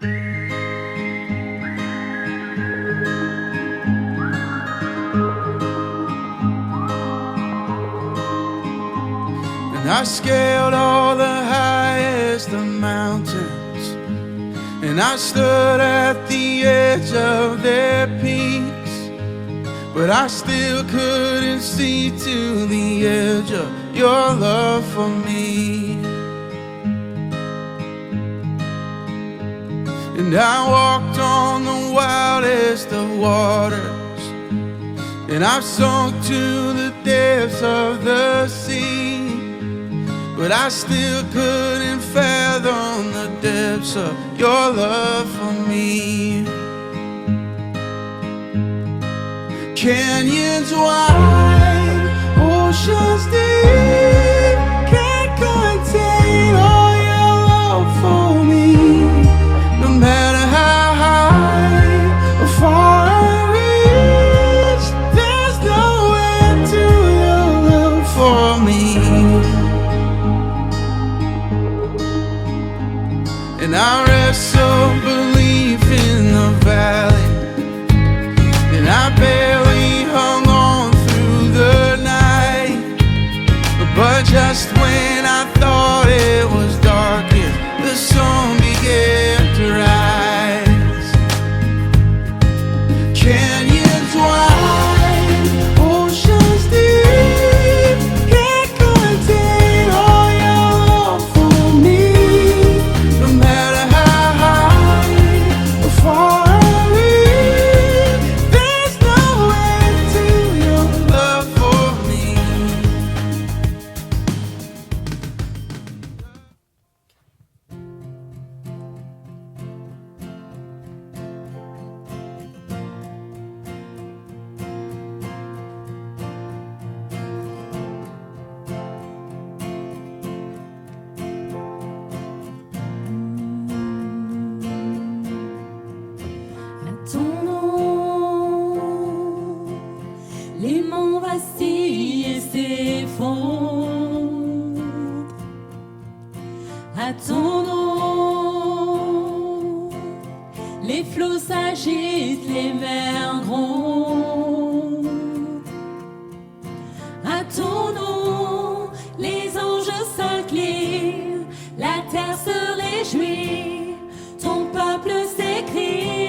And I scaled all the highest of mountains, and I stood at the edge of their peaks, but I still couldn't see to the edge of your love for me. And I walked on the wildest of waters, and I've sunk to the depths of the sea, but I still couldn't fathom the depths of your love for me. Canyons wide, oceans deep, can't contain all your love for me. No matter how high or far I reach, there's no end to your love for me. And I wrestle belief in the valley, and I barely hung on through the night, but just when I thought it was darkest, the sun began to rise. Canyons wide, oceans deep, can't contain all your love for me. No matter how high or far I reach, there's no end to your love for me. À ton nom, les monts vacillent et s'effondrent. À ton nom, les flots s'agitent, les mers grondent. À ton nom, les anges s'inclinent, la terre se réjouit, ton peuple s'écrie.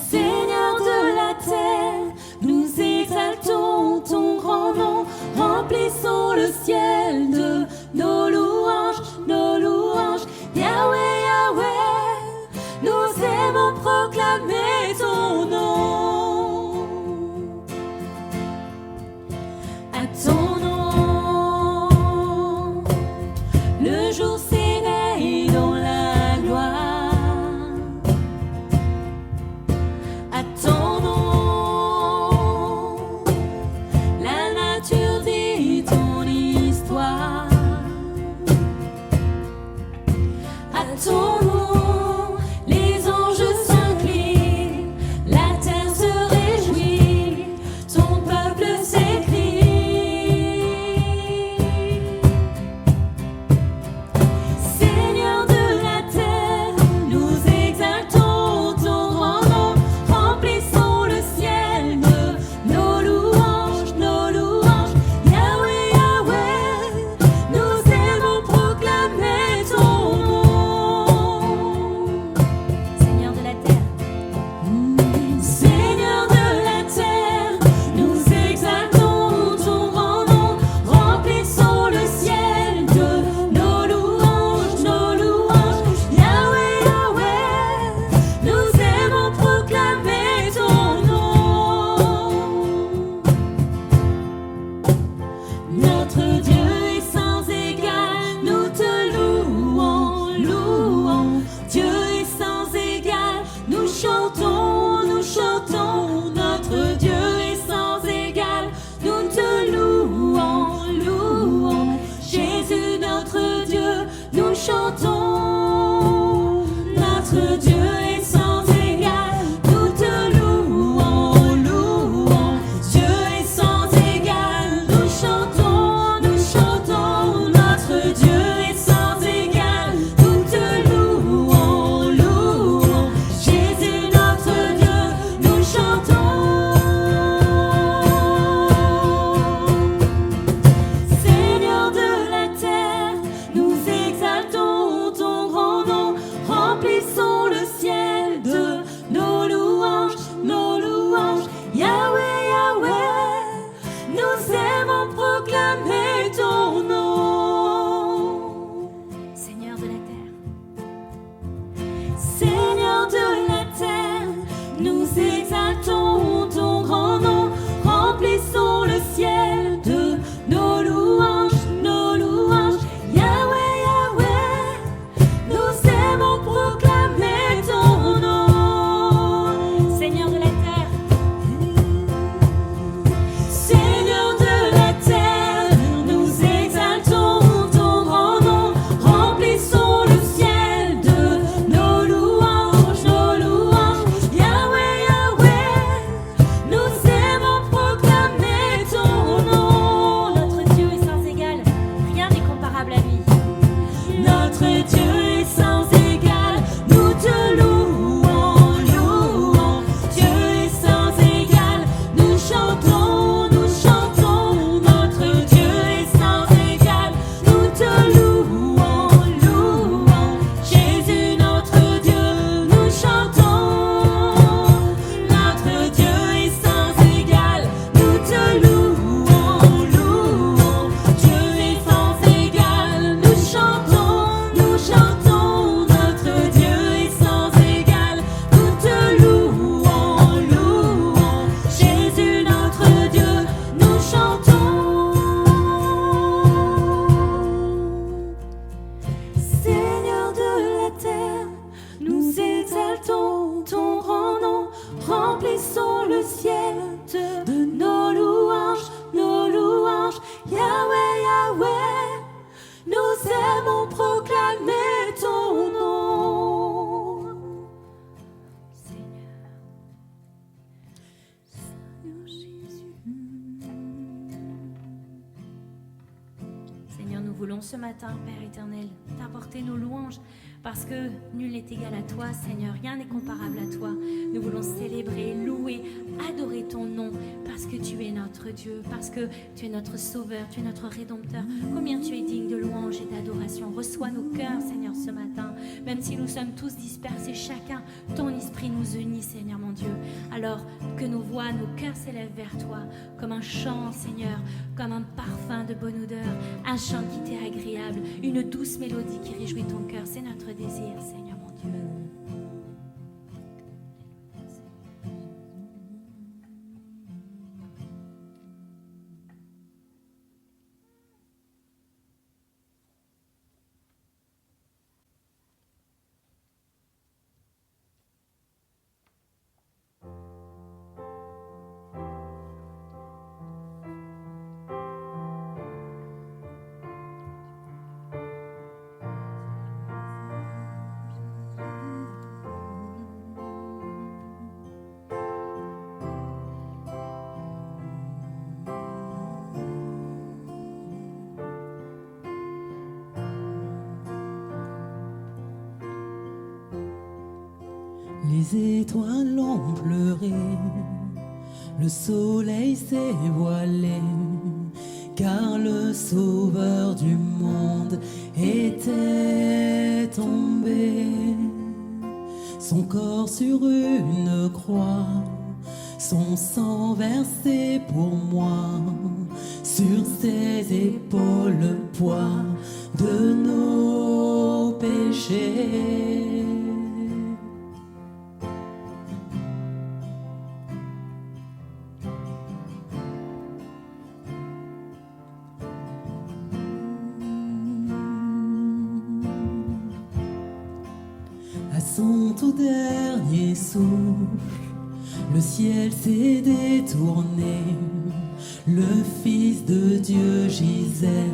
Seigneur de la terre, nous exaltons ton grand nom, remplissons le ciel de nos louanges, Yahweh, Yahweh, nous aimons proclamer ton nom. À ton nom, le jour s'éveille dans la gloire. À ton nom, la nature dit ton histoire. À ton nom, les anges s'inclinent, la terre se réjouit, ton peuple s'écrie. Seigneur de la terre, nous exaltons ton grand nom, remplissons le ciel de nos louanges, Yahweh, Yahweh, nous aimons proclamer ton nom. Seigneur de la terre, Seigneur de la terre, nous exaltons ton grand nom, remplissons le ciel de nos louanges, Yahweh, Yahweh, nous aimons proclamer ton nom. Notre Dieu est sans égal, nous te louons, Dieu est sans égal, nous chantons, notre Dieu est sans égal, nous te louons, Jésus notre Dieu, nous chantons, notre Dieu est sans égal, nous te louons, Dieu est sans égal, nous chantons, notre Dieu est sans aimons proclamer ton nom. Seigneur, Seigneur Jésus. Seigneur, nous voulons ce matin, Père éternel, t'apporter nos louanges parce que nul n'est égal à toi, Seigneur, rien n'est comparable à toi. Nous voulons célébrer, louer, adorer ton nom parce que tu es notre Dieu, parce que tu es notre Sauveur, tu es notre Rédempteur. Combien tu es digne de louange et d'adoration. Reçois nos cœurs, Seigneur, ce matin. Même si nous sommes tous dispersés, chacun, ton esprit nous unit, Seigneur mon Dieu. Alors que nos voix, nos cœurs s'élèvent vers toi comme un chant, Seigneur, comme un parfum de bonne odeur, un chant qui t'est agréable, une douce mélodie qui réjouit ton cœur. C'est notre désir, Seigneur mon Dieu. Les étoiles ont pleuré, le soleil s'est voilé, car le sauveur du monde était tombé. Son corps sur une croix, son sang versé pour moi, sur ses épaules le poids de nos péchés. À son tout dernier souffle, le ciel s'est détourné. Le Fils de Dieu gisait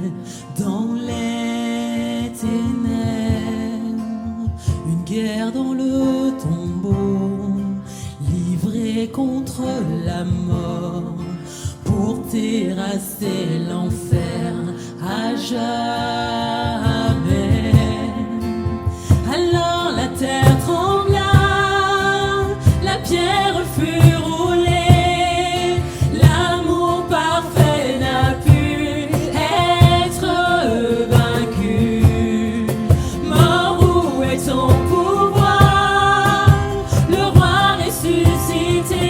dans les ténèbres. Une guerre dans le tombeau, livrée contre la mort, pour terrasser l'enfer à jamais. Alors la terre trembla, la pierre fut roulée, l'amour parfait n'a pu être vaincu. Mort, où est ton pouvoir? Le roi ressuscité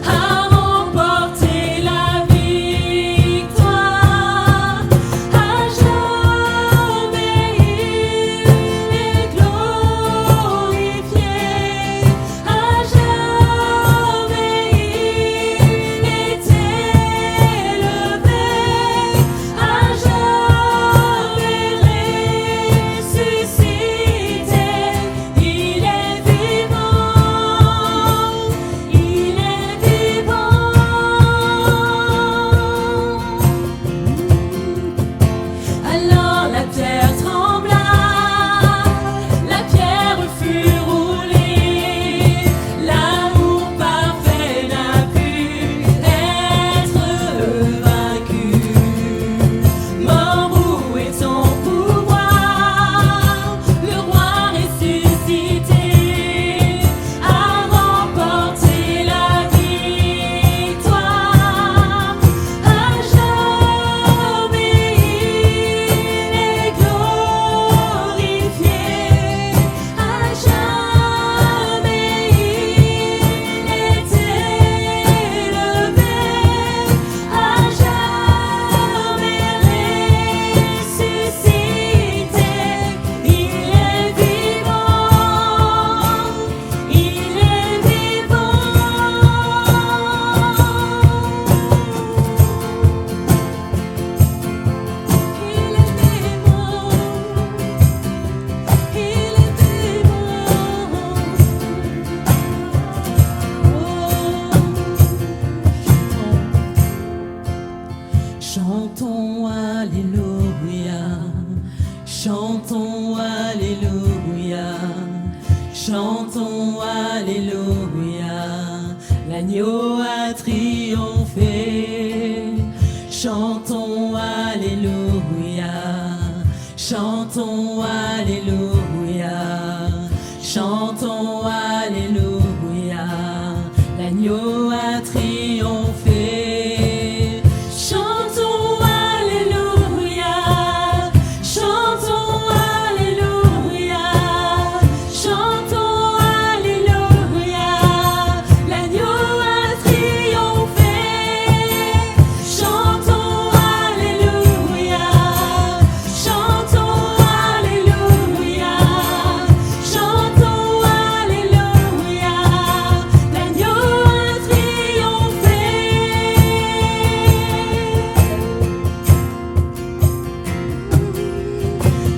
a remporté la victoire. À Chantons Alléluia, chantons Alléluia, l'agneau a triomphé. Chantons Alléluia, chantons Alléluia, chantons Alléluia, l'agneau a triomphé. Chantons Alléluia, chantons Alléluia, chantons Alléluia, l'agneau a triomphé. Chantons Alléluia, chantons Alléluia, chantons Alléluia, l'agneau a triomphé.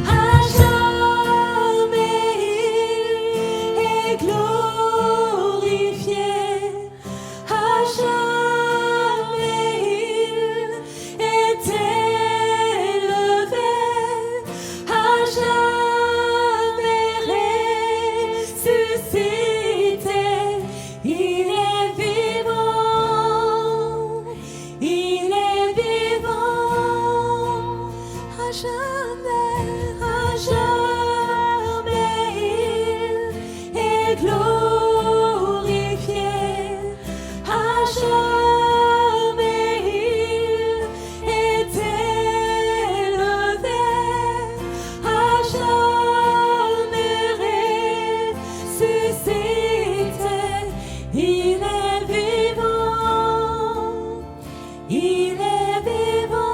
À jamais il est glorifié, à jamais il est élevé, à jamais ressuscité. Il est vivant, il est vivant. À jamais il est glorifié. À jamais il est élevé. À jamais ressuscité. Il est vivant, il est vivant.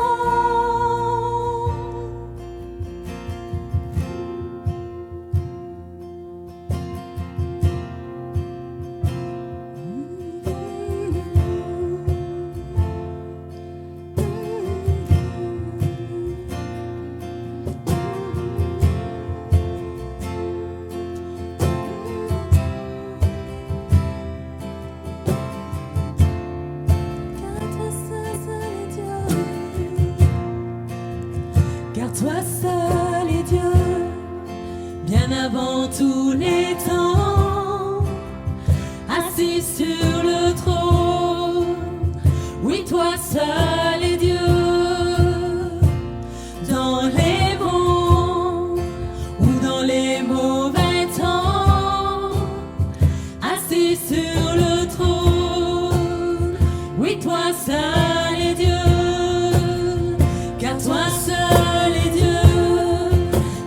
Car toi seul est Dieu, bien avant tous les temps, assis sur le trône. Oui, toi seul est Dieu, dans les bons ou dans les mauvais temps, assis sur le trône. Oui, toi seul est Dieu. Car toi seul est Dieu,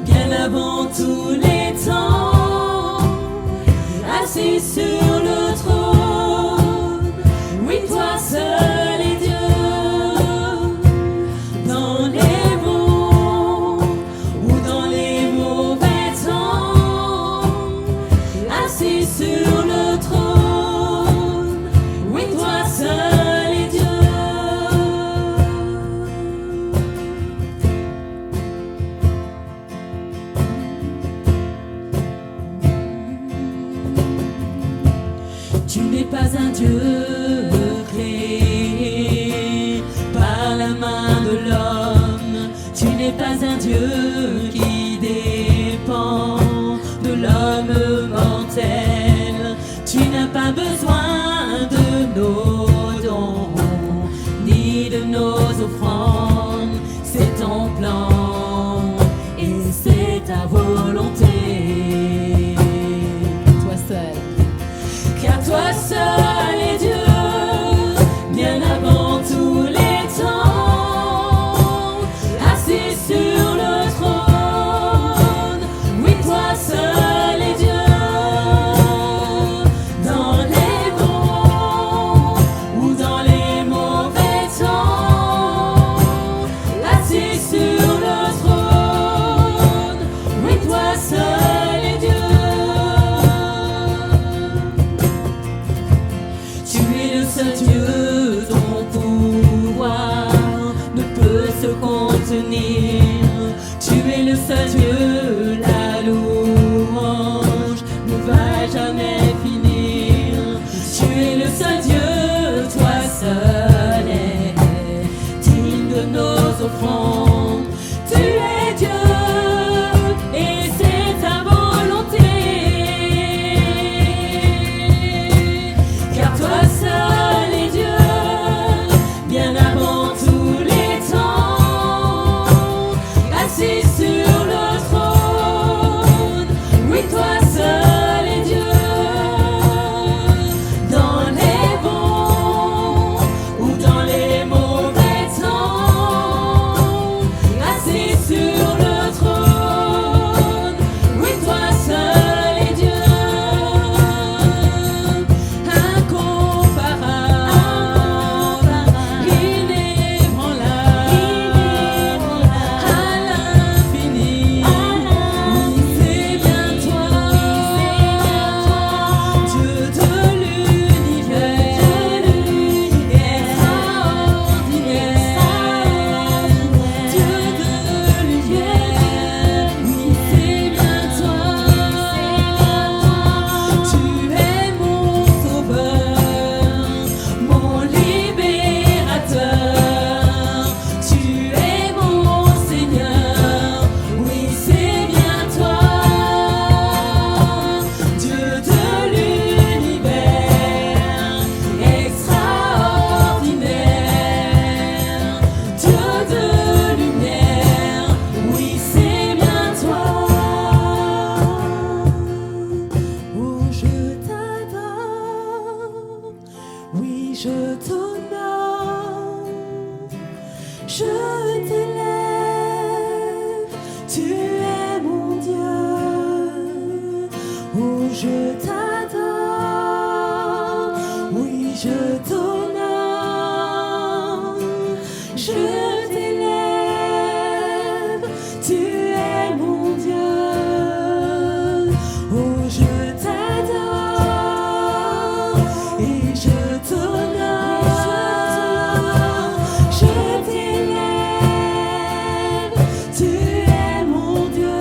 bien avant tous les temps, assis sur le trône. Oui, toi seul est Dieu, dans les bons ou dans les mauvais temps, assis sur le trône. Oui, toi seul est Dieu. Tu n'es pas un Dieu créé par la main de l'homme. Tu n'es pas un Dieu qui dépend de l'homme mortel. Tu n'as pas besoin de nos dons ni de nos offrandes. C'est ton plan et c'est ta volonté. Toi seul. Car toi seul est Dieu, bien avant tous les temps, assis sur le trône. Oui, toi seul est Dieu, dans les bons ou dans les mauvais temps, assis sur le trône. Oui, toi seul est Dieu. Tu es le seul Dieu, ton pouvoir ne peut se contenir. Tu es le seul Dieu, la louange ne va jamais finir. Tu es le seul Dieu, toi seul est digne de nos offrandes. Tu es Dieu. es mon Dieu. Oh, je t'adore, oui, je t'honore, je t'élève, tu es mon Dieu. Oh, je t'adore et je t'honore, je t'élève, tu es mon Dieu.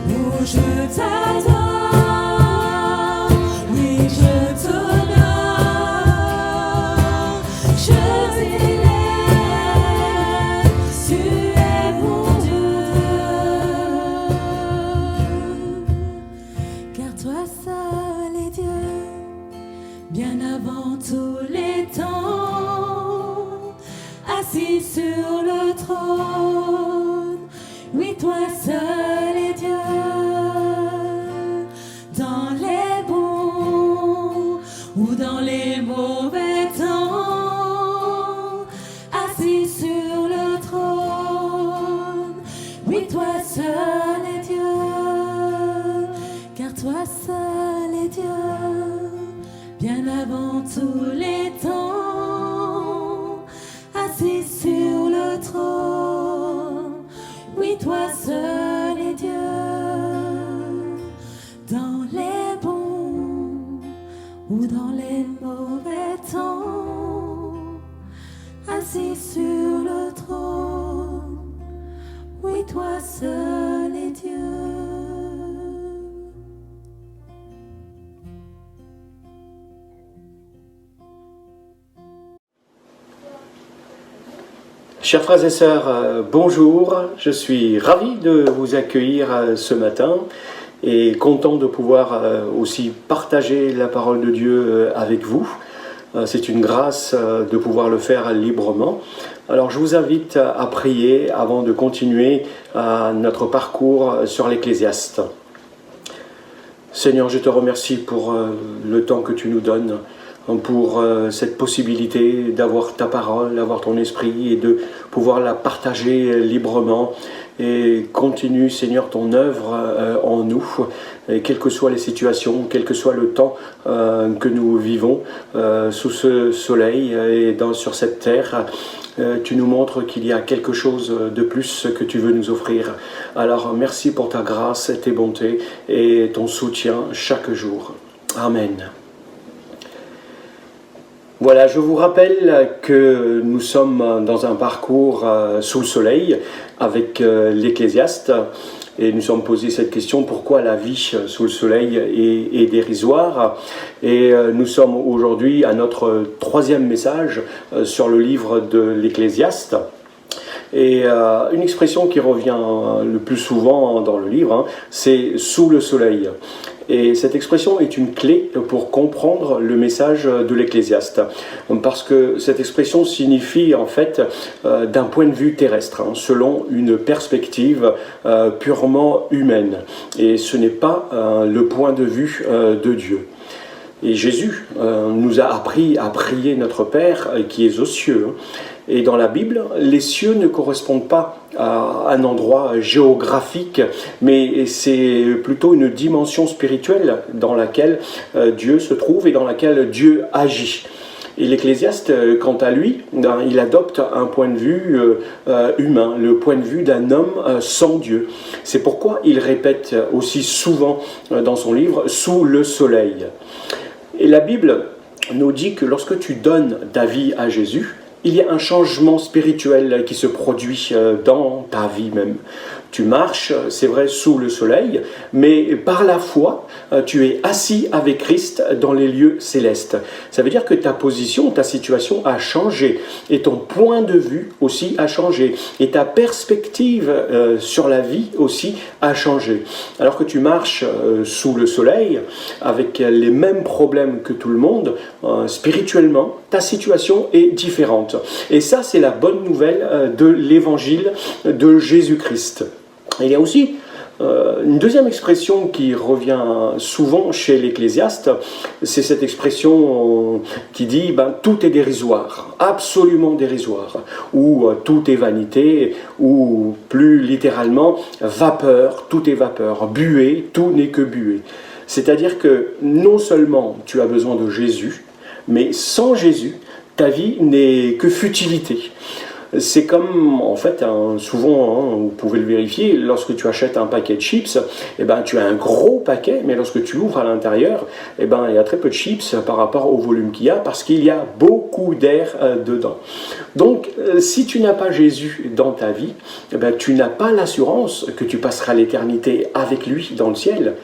Oh, je t'adore, oui, je t'honore, je t'élève, tu es mon Dieu. Car toi seul est Dieu, bien avant tous les temps, assis sur le trône. Oui, toi seul est Dieu, dans les bons ou dans les mauvais temps, assis sur le trône. Oui, toi seul est Dieu, car toi seul est Dieu, bien avant tous les temps, assis sur le trône. Oui, toi seul est Dieu, dans les bons ou dans les mauvais temps, assis sur le trône. Oui, toi seul est Dieu. Chers frères et sœurs, bonjour. Je suis ravi de vous accueillir ce matin et content de pouvoir aussi partager la parole de Dieu avec vous. C'est une grâce de pouvoir le faire librement. Alors je vous invite à prier avant de continuer notre parcours sur l'Ecclésiaste. Seigneur, je te remercie pour le temps que tu nous donnes, pour cette possibilité d'avoir ta parole, d'avoir ton esprit et de pouvoir la partager librement. Et continue, Seigneur, ton œuvre en nous, et quelles que soient les situations, quel que soit le temps que nous vivons sous ce soleil et sur cette terre. Tu nous montres qu'il y a quelque chose de plus que tu veux nous offrir. Alors merci pour ta grâce, tes bontés et ton soutien chaque jour. Amen. Voilà, je vous rappelle que nous sommes dans un parcours sous le soleil avec l'Ecclésiaste et nous sommes posé cette question, pourquoi la vie sous le soleil est dérisoire? Et nous sommes aujourd'hui à notre troisième message sur le livre de l'Ecclésiaste. Et une expression qui revient le plus souvent dans le livre, c'est « sous le soleil ». Et cette expression est une clé pour comprendre le message de l'Ecclésiaste. Parce que cette expression signifie en fait d'un point de vue terrestre, selon une perspective purement humaine. Et ce n'est pas le point de vue de Dieu. Et Jésus nous a appris à prier notre Père qui est aux cieux. Et dans la Bible, les cieux ne correspondent pas à un endroit géographique, mais c'est plutôt une dimension spirituelle dans laquelle Dieu se trouve et dans laquelle Dieu agit. Et l'Ecclésiaste, quant à lui, il adopte un point de vue humain, le point de vue d'un homme sans Dieu. C'est pourquoi il répète aussi souvent dans son livre « sous le soleil ». Et la Bible nous dit que lorsque tu donnes ta vie à Jésus, il y a un changement spirituel qui se produit dans ta vie même. Tu marches, c'est vrai, sous le soleil, mais par la foi, tu es assis avec Christ dans les lieux célestes. Ça veut dire que ta position, ta situation a changé, et ton point de vue aussi a changé, et ta perspective sur la vie aussi a changé. Alors que tu marches sous le soleil, avec les mêmes problèmes que tout le monde, spirituellement, ta situation est différente. Et ça, c'est la bonne nouvelle de l'évangile de Jésus-Christ. Il y a aussi Une deuxième expression qui revient souvent chez l'Ecclésiaste, c'est cette expression qui dit tout est dérisoire, absolument dérisoire, ou tout est vanité, ou plus littéralement vapeur, tout est vapeur, buée, tout n'est que buée. C'est-à-dire que non seulement tu as besoin de Jésus, mais sans Jésus, ta vie n'est que futilité. C'est comme, en fait, souvent, vous pouvez le vérifier, lorsque tu achètes un paquet de chips, tu as un gros paquet, mais lorsque tu ouvres à l'intérieur, il y a très peu de chips par rapport au volume qu'il y a, parce qu'il y a beaucoup d'air dedans. Donc, si tu n'as pas Jésus dans ta vie, tu n'as pas l'assurance que tu passeras l'éternité avec lui dans le ciel.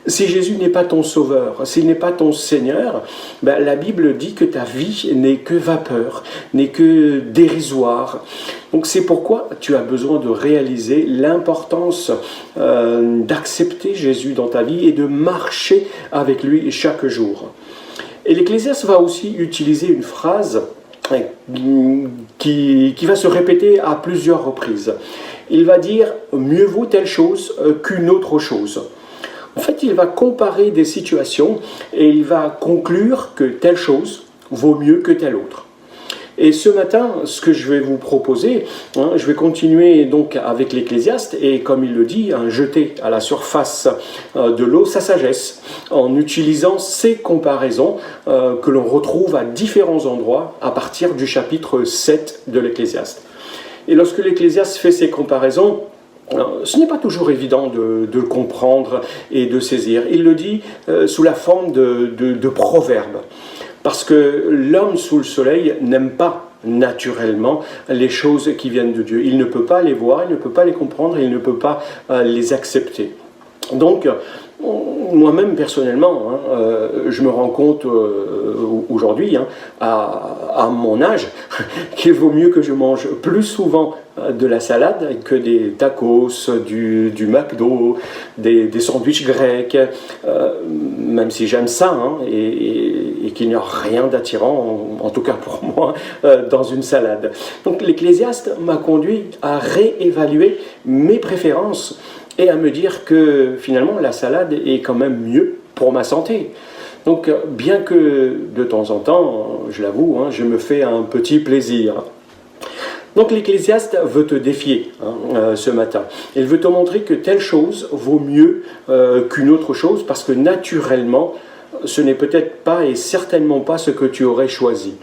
Si Jésus n'est pas ton sauveur, s'il n'est pas ton Seigneur, la Bible dit que ta vie n'est que vapeur, n'est que dérisoire. Donc c'est pourquoi tu as besoin de réaliser l'importance d'accepter Jésus dans ta vie et de marcher avec lui chaque jour. Et l'Ecclésiaste va aussi utiliser une phrase qui va se répéter à plusieurs reprises. Il va dire « mieux vaut telle chose qu'une autre chose ». En fait, il va comparer des situations et il va conclure que telle chose vaut mieux que telle autre. Et ce matin, ce que je vais vous proposer, je vais continuer donc avec l'Ecclésiaste et comme il le dit, jeter à la surface de l'eau sa sagesse en utilisant ces comparaisons que l'on retrouve à différents endroits à partir du chapitre 7 de l'Ecclésiaste. Et lorsque l'Ecclésiaste fait ces comparaisons, ce n'est pas toujours évident de comprendre et de saisir. Il le dit sous la forme de proverbes. Parce que l'homme sous le soleil n'aime pas naturellement les choses qui viennent de Dieu. Il ne peut pas les voir, il ne peut pas les comprendre, il ne peut pas les accepter. Donc, moi-même personnellement, je me rends compte aujourd'hui, à mon âge, qu'il vaut mieux que je mange plus souvent de la salade que des tacos, du McDo, des sandwichs grecs, même si j'aime ça, et qu'il n'y a rien d'attirant, en tout cas pour moi, dans une salade. Donc l'Ecclésiaste m'a conduit à réévaluer mes préférences et à me dire que finalement la salade est quand même mieux pour ma santé. Donc bien que de temps en temps, je l'avoue, je me fais un petit plaisir. Donc l'Ecclésiaste veut te défier ce matin. Il veut te montrer que telle chose vaut mieux qu'une autre chose parce que naturellement, ce n'est peut-être pas et certainement pas ce que tu aurais choisi.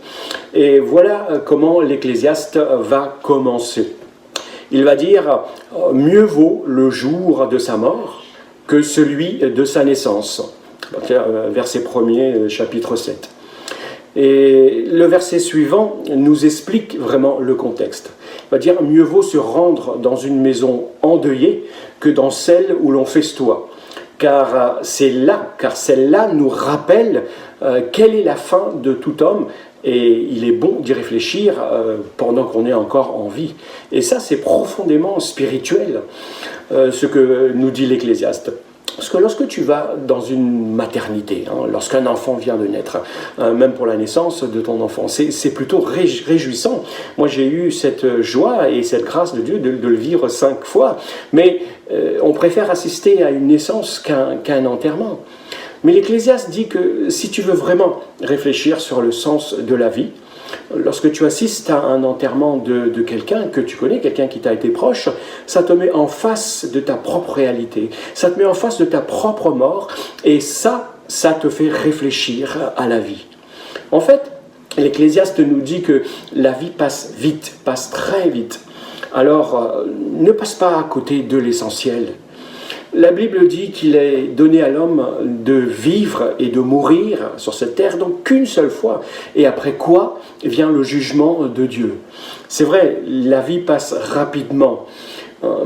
Et voilà comment l'Ecclésiaste va commencer. Il va dire « Mieux vaut le jour de sa mort que celui de sa naissance ». Verset 1er, chapitre 7. Et le verset suivant nous explique vraiment le contexte. Il va dire « Mieux vaut se rendre dans une maison endeuillée que dans celle où l'on festoie ». Car celle-là nous rappelle quelle est la fin de tout homme et il est bon d'y réfléchir pendant qu'on est encore en vie. Et ça, c'est profondément spirituel, ce que nous dit l'Ecclésiaste. Parce que lorsque tu vas dans une maternité, lorsqu'un enfant vient de naître, même pour la naissance de ton enfant, c'est plutôt réjouissant. Moi, j'ai eu cette joie et cette grâce de Dieu de le vivre 5 fois, mais on préfère assister à une naissance qu'un enterrement. Mais l'Ecclésiaste dit que si tu veux vraiment réfléchir sur le sens de la vie, lorsque tu assistes à un enterrement de quelqu'un que tu connais, quelqu'un qui t'a été proche, ça te met en face de ta propre réalité, ça te met en face de ta propre mort, et ça te fait réfléchir à la vie. En fait, l'Ecclésiaste nous dit que la vie passe vite, passe très vite. Alors, ne passe pas à côté de l'essentiel. La Bible dit qu'il est donné à l'homme de vivre et de mourir sur cette terre, donc qu'une seule fois. Et après quoi vient le jugement de Dieu. C'est vrai, la vie passe rapidement.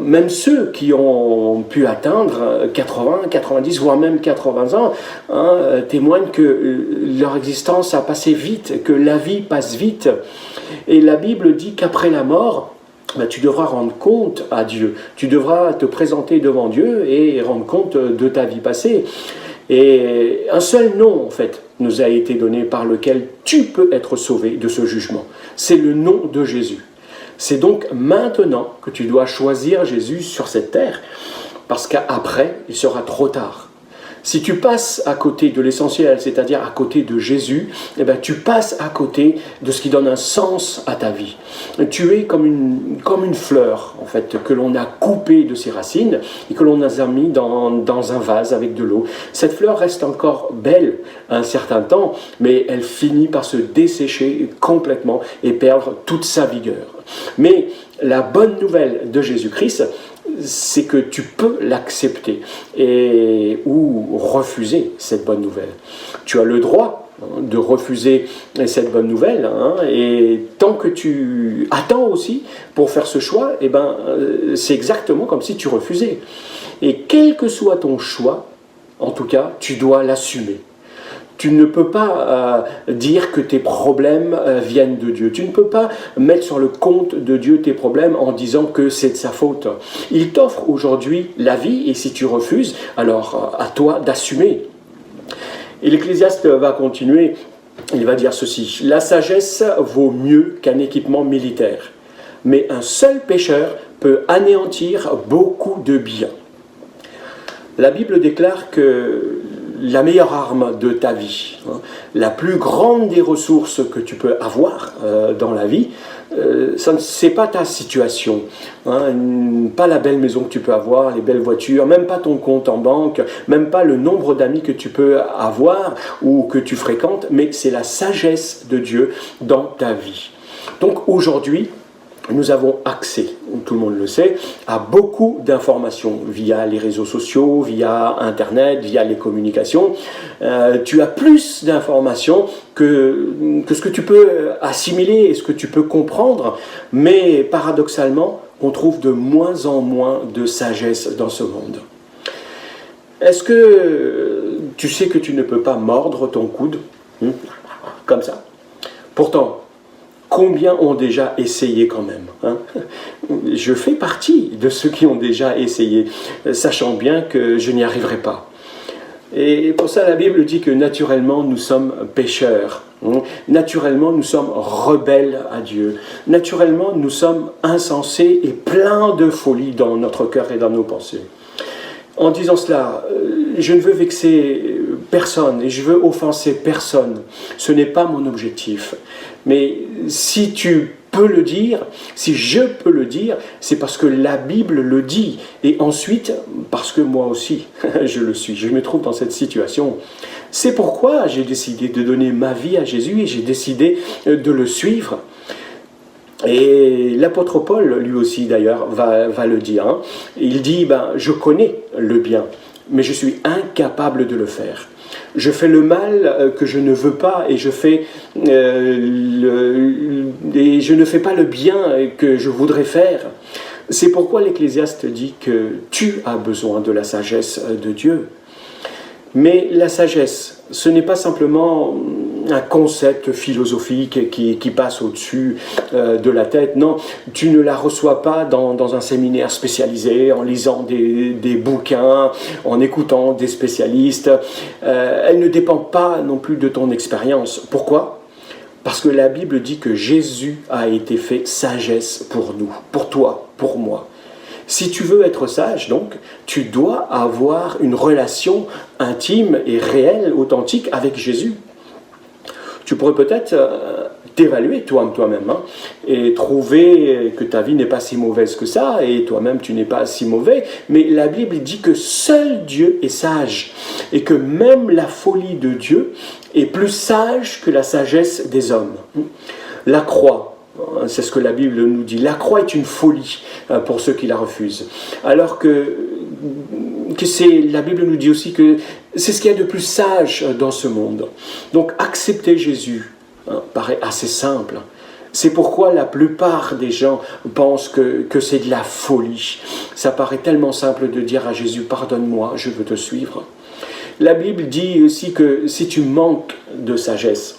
Même ceux qui ont pu atteindre 80, 90, voire même 80 ans, témoignent que leur existence a passé vite, que la vie passe vite. Et la Bible dit qu'après la mort, tu devras rendre compte à Dieu. Tu devras te présenter devant Dieu et rendre compte de ta vie passée. Et un seul nom, en fait, nous a été donné par lequel tu peux être sauvé de ce jugement. C'est le nom de Jésus. C'est donc maintenant que tu dois choisir Jésus sur cette terre. parce qu'après, il sera trop tard. Si tu passes à côté de l'essentiel, c'est-à-dire à côté de Jésus, eh bien, tu passes à côté de ce qui donne un sens à ta vie. Tu es comme une fleur, en fait, que l'on a coupée de ses racines et que l'on a mis dans un vase avec de l'eau. Cette fleur reste encore belle un certain temps, mais elle finit par se dessécher complètement et perdre toute sa vigueur. Mais la bonne nouvelle de Jésus-Christ, c'est que tu peux l'accepter ou refuser cette bonne nouvelle. Tu as le droit de refuser cette bonne nouvelle, et tant que tu attends aussi pour faire ce choix, eh ben, c'est exactement comme si tu refusais. Et quel que soit ton choix, en tout cas, tu dois l'assumer. Tu ne peux pas dire que tes problèmes viennent de Dieu. Tu ne peux pas mettre sur le compte de Dieu tes problèmes en disant que c'est de sa faute. Il t'offre aujourd'hui la vie et si tu refuses, alors à toi d'assumer. Et l'Ecclésiaste va continuer, il va dire ceci. La sagesse vaut mieux qu'un équipement militaire, mais un seul pécheur peut anéantir beaucoup de biens. La Bible déclare que la meilleure arme de ta vie, la plus grande des ressources que tu peux avoir dans la vie, c'est pas ta situation, pas la belle maison que tu peux avoir, les belles voitures, même pas ton compte en banque, même pas le nombre d'amis que tu peux avoir ou que tu fréquentes, mais c'est la sagesse de Dieu dans ta vie. Donc aujourd'hui, nous avons accès, tout le monde le sait, à beaucoup d'informations via les réseaux sociaux, via Internet, via les communications. Tu as plus d'informations que ce que tu peux assimiler et ce que tu peux comprendre, mais paradoxalement, on trouve de moins en moins de sagesse dans ce monde. Est-ce que tu sais que tu ne peux pas mordre ton coude comme ça? Pourtant, combien ont déjà essayé quand même, Je fais partie de ceux qui ont déjà essayé, sachant bien que je n'y arriverai pas. Et pour ça, la Bible dit que naturellement, nous sommes pécheurs. Naturellement, nous sommes rebelles à Dieu. Naturellement, nous sommes insensés et pleins de folie dans notre cœur et dans nos pensées. En disant cela, je ne veux vexer personne et je veux offenser personne. Ce n'est pas mon objectif. Mais si tu peux le dire, si je peux le dire, c'est parce que la Bible le dit. Et ensuite, parce que moi aussi, je le suis. Je me trouve dans cette situation. C'est pourquoi j'ai décidé de donner ma vie à Jésus et j'ai décidé de le suivre. Et l'apôtre Paul, lui aussi d'ailleurs, va le dire. Il dit, je connais le bien, mais je suis incapable de le faire. Je fais le mal que je ne veux pas et je ne fais pas le bien que je voudrais faire. C'est pourquoi l'Ecclésiaste dit que tu as besoin de la sagesse de Dieu. Mais la sagesse, ce n'est pas simplement un concept philosophique qui passe au-dessus de la tête. Non, tu ne la reçois pas dans un séminaire spécialisé, en lisant des bouquins, en écoutant des spécialistes. Elle ne dépend pas non plus de ton expérience. Pourquoi ? Parce que la Bible dit que Jésus a été fait sagesse pour nous, pour toi, pour moi. Si tu veux être sage, donc, tu dois avoir une relation intime et réelle, authentique avec Jésus. Tu pourrais peut-être t'évaluer toi-même et trouver que ta vie n'est pas si mauvaise que ça et toi-même tu n'es pas si mauvais, mais la Bible dit que seul Dieu est sage et que même la folie de Dieu est plus sage que la sagesse des hommes. La croix, c'est ce que la Bible nous dit. La croix est une folie pour ceux qui la refusent. Alors que la Bible nous dit aussi que c'est ce qu'il y a de plus sage dans ce monde. Donc accepter Jésus paraît assez simple. C'est pourquoi la plupart des gens pensent que c'est de la folie. Ça paraît tellement simple de dire à Jésus, pardonne-moi, je veux te suivre. La Bible dit aussi que si tu manques de sagesse,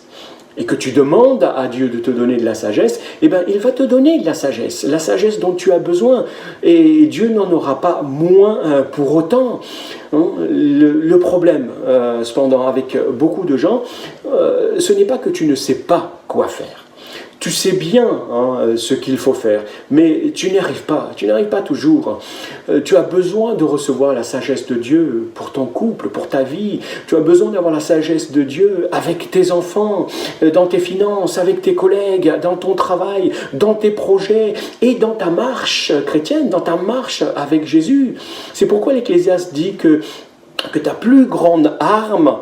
et que tu demandes à Dieu de te donner de la sagesse, il va te donner de la sagesse dont tu as besoin. Et Dieu n'en aura pas moins pour autant. Le problème, cependant, avec beaucoup de gens, ce n'est pas que tu ne sais pas quoi faire. Tu sais bien ce qu'il faut faire, mais tu n'y arrives pas toujours. Tu as besoin de recevoir la sagesse de Dieu pour ton couple, pour ta vie. Tu as besoin d'avoir la sagesse de Dieu avec tes enfants, dans tes finances, avec tes collègues, dans ton travail, dans tes projets et dans ta marche chrétienne, dans ta marche avec Jésus. C'est pourquoi l'Ecclésiaste dit que ta plus grande arme,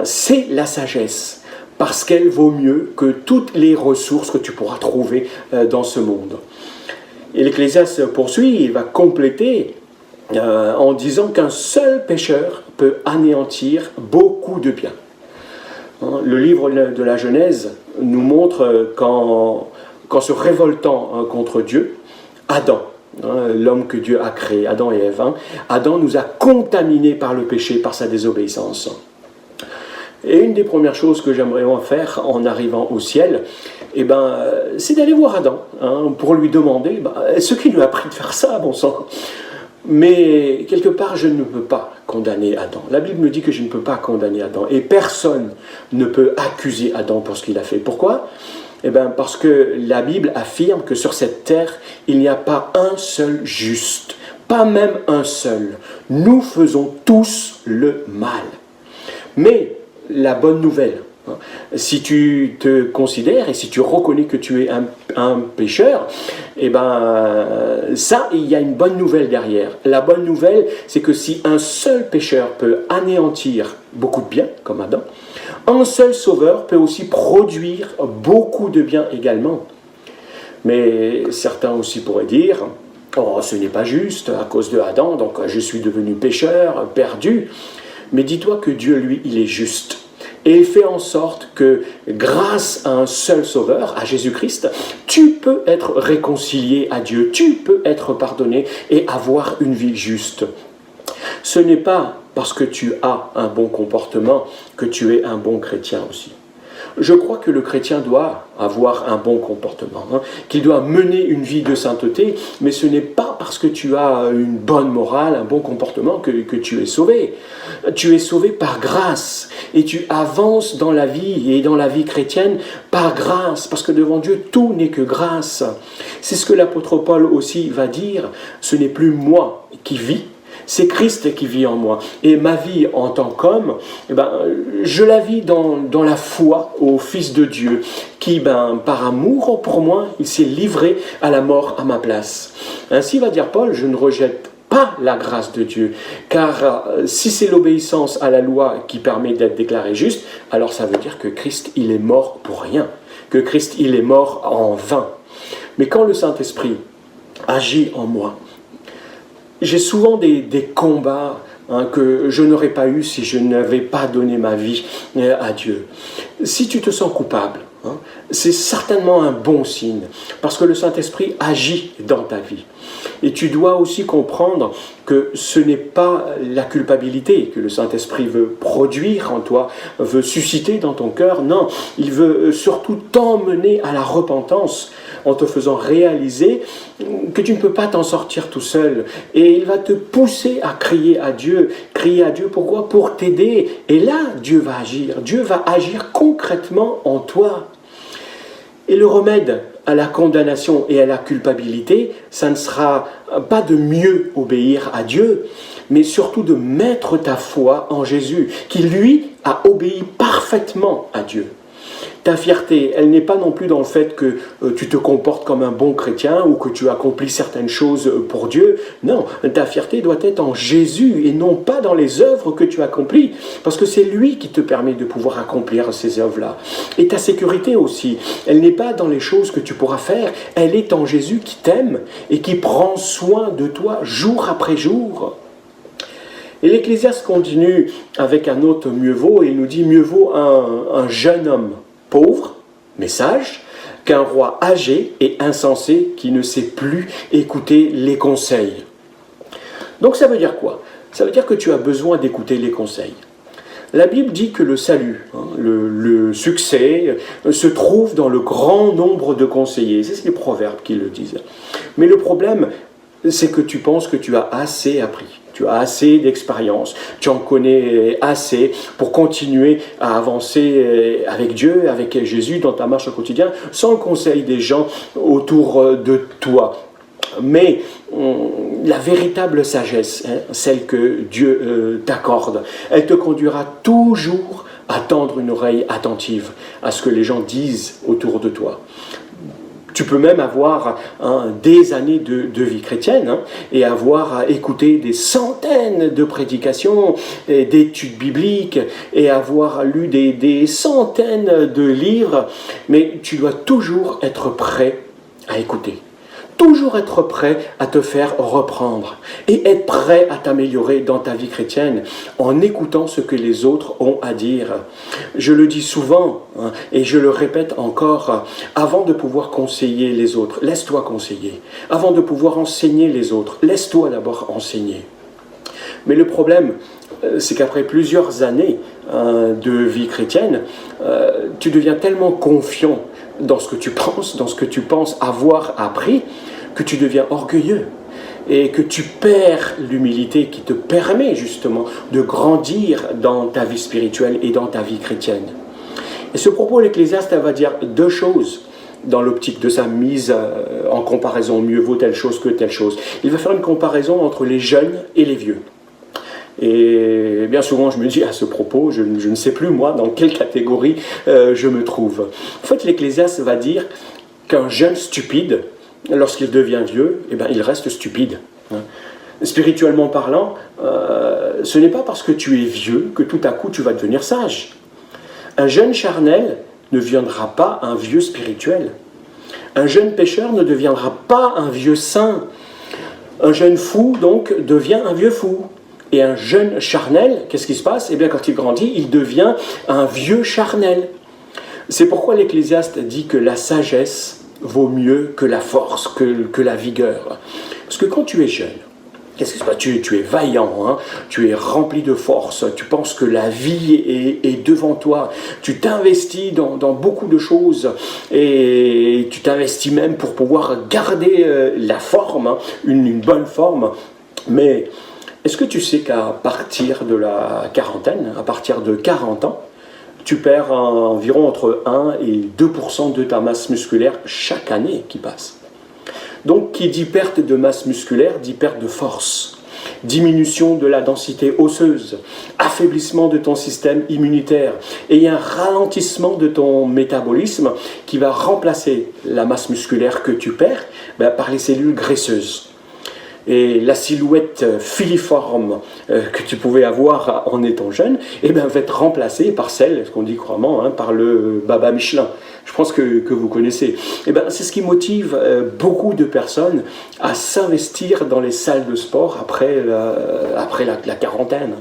c'est la sagesse. Parce qu'elle vaut mieux que toutes les ressources que tu pourras trouver dans ce monde. Et l'Ecclésiaste poursuit, il va compléter en disant qu'un seul pécheur peut anéantir beaucoup de biens. Le livre de la Genèse nous montre qu'en se révoltant contre Dieu, Adam, l'homme que Dieu a créé, Adam et Ève, Adam nous a contaminés par le péché, par sa désobéissance. Et une des premières choses que j'aimerais faire en arrivant au ciel, c'est d'aller voir Adam, pour lui demander ce qui lui a appris de faire ça, bon sang. Mais quelque part, je ne peux pas condamner Adam. La Bible me dit que je ne peux pas condamner Adam. Et personne ne peut accuser Adam pour ce qu'il a fait. Pourquoi ? Parce que la Bible affirme que sur cette terre, il n'y a pas un seul juste, pas même un seul. Nous faisons tous le mal. Mais la bonne nouvelle, si tu te considères et si tu reconnais que tu es un pécheur, ça, il y a une bonne nouvelle derrière. La bonne nouvelle, c'est que si un seul pécheur peut anéantir beaucoup de biens, comme Adam, un seul sauveur peut aussi produire beaucoup de biens également. Mais certains aussi pourraient dire, oh, ce n'est pas juste, à cause de Adam, donc je suis devenu pécheur, perdu. Mais dis-toi que Dieu, lui, il est juste. Et il fait en sorte que grâce à un seul sauveur, à Jésus-Christ, tu peux être réconcilié à Dieu, tu peux être pardonné et avoir une vie juste. Ce n'est pas parce que tu as un bon comportement que tu es un bon chrétien aussi. Je crois que le chrétien doit avoir un bon comportement, qu'il doit mener une vie de sainteté, mais ce n'est pas parce que tu as une bonne morale, un bon comportement que tu es sauvé. Tu es sauvé par grâce et tu avances dans la vie et dans la vie chrétienne par grâce, parce que devant Dieu, tout n'est que grâce. C'est ce que l'apôtre Paul aussi va dire, ce n'est plus moi qui vis, c'est Christ qui vit en moi. Et ma vie en tant qu'homme, je la vis dans la foi au Fils de Dieu, qui, par amour pour moi, il s'est livré à la mort à ma place. Ainsi va dire Paul, je ne rejette pas la grâce de Dieu, car si c'est l'obéissance à la loi qui permet d'être déclaré juste, alors ça veut dire que Christ, il est mort pour rien, que Christ, il est mort en vain. Mais quand le Saint-Esprit agit en moi, j'ai souvent des combats que je n'aurais pas eu si je n'avais pas donné ma vie à Dieu. Si tu te sens coupable, c'est certainement un bon signe, parce que le Saint-Esprit agit dans ta vie. Et tu dois aussi comprendre que ce n'est pas la culpabilité que le Saint-Esprit veut produire en toi, veut susciter dans ton cœur. Non, il veut surtout t'emmener à la repentance en te faisant réaliser que tu ne peux pas t'en sortir tout seul. Et il va te pousser à crier à Dieu. Crier à Dieu, pourquoi ? Pour t'aider. Et là, Dieu va agir. Dieu va agir concrètement en toi. Et le remède à la condamnation et à la culpabilité, ça ne sera pas de mieux obéir à Dieu, mais surtout de mettre ta foi en Jésus, qui lui a obéi parfaitement à Dieu. Ta fierté, elle n'est pas non plus dans le fait que tu te comportes comme un bon chrétien ou que tu accomplis certaines choses pour Dieu. Non, ta fierté doit être en Jésus et non pas dans les œuvres que tu accomplis, parce que c'est lui qui te permet de pouvoir accomplir ces œuvres-là. Et ta sécurité aussi, elle n'est pas dans les choses que tu pourras faire, elle est en Jésus qui t'aime et qui prend soin de toi jour après jour. Et l'Ecclésiaste continue avec un autre mieux vaut, et il nous dit mieux vaut un jeune homme pauvre, mais sage, qu'un roi âgé et insensé qui ne sait plus écouter les conseils. Donc ça veut dire quoi ? Ça veut dire que tu as besoin d'écouter les conseils. La Bible dit que le salut, le succès, se trouve dans le grand nombre de conseillers. C'est les proverbes qui le disent. Mais le problème, c'est que tu penses que tu as assez appris. tu as assez d'expérience, tu en connais assez pour continuer à avancer avec Dieu, avec Jésus dans ta marche au quotidien, sans le conseil des gens autour de toi. Mais la véritable sagesse, celle que Dieu t'accorde, elle te conduira toujours à tendre une oreille attentive à ce que les gens disent autour de toi. Tu peux même avoir des années de vie chrétienne et avoir à écouter des centaines de prédications, et d'études bibliques et avoir lu des centaines de livres, mais tu dois toujours être prêt à écouter. Toujours être prêt à te faire reprendre et être prêt à t'améliorer dans ta vie chrétienne en écoutant ce que les autres ont à dire. Je le dis souvent et je le répète encore, avant de pouvoir conseiller les autres, laisse-toi conseiller. Avant de pouvoir enseigner les autres, laisse-toi d'abord enseigner. Mais le problème, c'est qu'après plusieurs années de vie chrétienne, tu deviens tellement confiant dans ce que tu penses avoir appris, que tu deviens orgueilleux et que tu perds l'humilité qui te permet justement de grandir dans ta vie spirituelle et dans ta vie chrétienne. Et ce propos, l'Ecclésiaste va dire deux choses dans l'optique de sa mise en comparaison, mieux vaut telle chose que telle chose. Il va faire une comparaison entre les jeunes et les vieux. Et bien souvent, je me dis à ce propos, je ne sais plus moi dans quelle catégorie je me trouve. En fait, l'Ecclésiaste va dire qu'un jeune stupide, lorsqu'il devient vieux, il reste stupide. Spirituellement parlant, ce n'est pas parce que tu es vieux que tout à coup tu vas devenir sage. Un jeune charnel ne deviendra pas un vieux spirituel. Un jeune pécheur ne deviendra pas un vieux saint. Un jeune fou, donc, devient un vieux fou. Et un jeune charnel, qu'est-ce qui se passe ? Eh bien, quand il grandit, il devient un vieux charnel. C'est pourquoi l'Ecclésiaste dit que la sagesse vaut mieux que la force, que la vigueur. Parce que quand tu es jeune, qu'est-ce qui se passe ? Tu es vaillant, tu es rempli de force, tu penses que la vie est devant toi, tu t'investis dans beaucoup de choses et tu t'investis même pour pouvoir garder la forme, une bonne forme. Mais est-ce que tu sais qu'à partir de la quarantaine, à partir de 40 ans, tu perds environ entre 1 et 2% de ta masse musculaire chaque année qui passe. Donc, qui dit perte de masse musculaire, dit perte de force, diminution de la densité osseuse, affaiblissement de ton système immunitaire et un ralentissement de ton métabolisme qui va remplacer la masse musculaire que tu perds par les cellules graisseuses. Et la silhouette filiforme que tu pouvais avoir en étant jeune, va être remplacée par celle, ce qu'on dit couramment, par le baba Michelin. Je pense que vous connaissez. C'est ce qui motive beaucoup de personnes à s'investir dans les salles de sport après la quarantaine.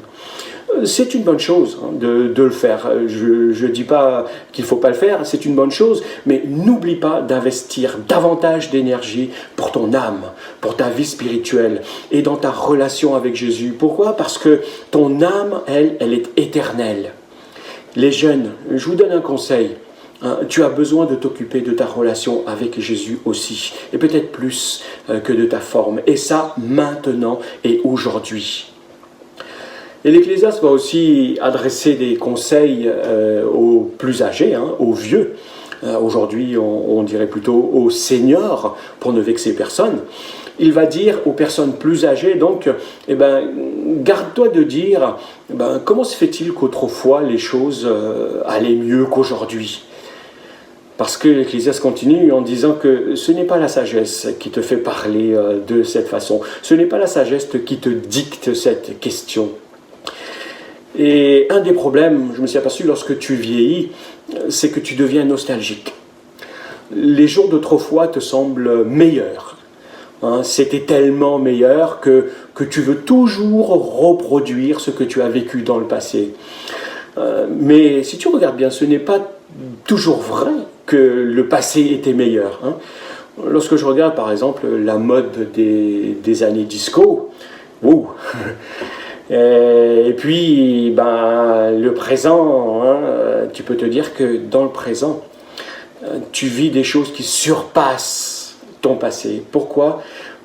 C'est une bonne chose de le faire. Je ne dis pas qu'il ne faut pas le faire, c'est une bonne chose, mais n'oublie pas d'investir davantage d'énergie pour ton âme, pour ta vie spirituelle et dans ta relation avec Jésus. Pourquoi ? Parce que ton âme, elle est éternelle. Les jeunes, je vous donne un conseil. Tu as besoin de t'occuper de ta relation avec Jésus aussi, et peut-être plus que de ta forme. Et ça, maintenant et aujourd'hui. Et l'Ecclésiaste va aussi adresser des conseils aux plus âgés, aux vieux. Aujourd'hui, on dirait plutôt aux seniors, pour ne vexer personne. Il va dire aux personnes plus âgées, donc, garde-toi de dire, comment se fait-il qu'autrefois les choses allaient mieux qu'aujourd'hui ? Parce que l'Ecclésiaste continue en disant que ce n'est pas la sagesse qui te fait parler de cette façon. Ce n'est pas la sagesse qui te dicte cette question. Et un des problèmes, je me suis aperçu lorsque tu vieillis, c'est que tu deviens nostalgique. Les jours d'autrefois te semblent meilleurs. C'était tellement meilleur que tu veux toujours reproduire ce que tu as vécu dans le passé. Mais si tu regardes bien, ce n'est pas toujours vrai que le passé était meilleur. Lorsque je regarde par exemple la mode des années disco, wow. Et puis, le présent, tu peux te dire que dans le présent, tu vis des choses qui surpassent ton passé. Pourquoi ?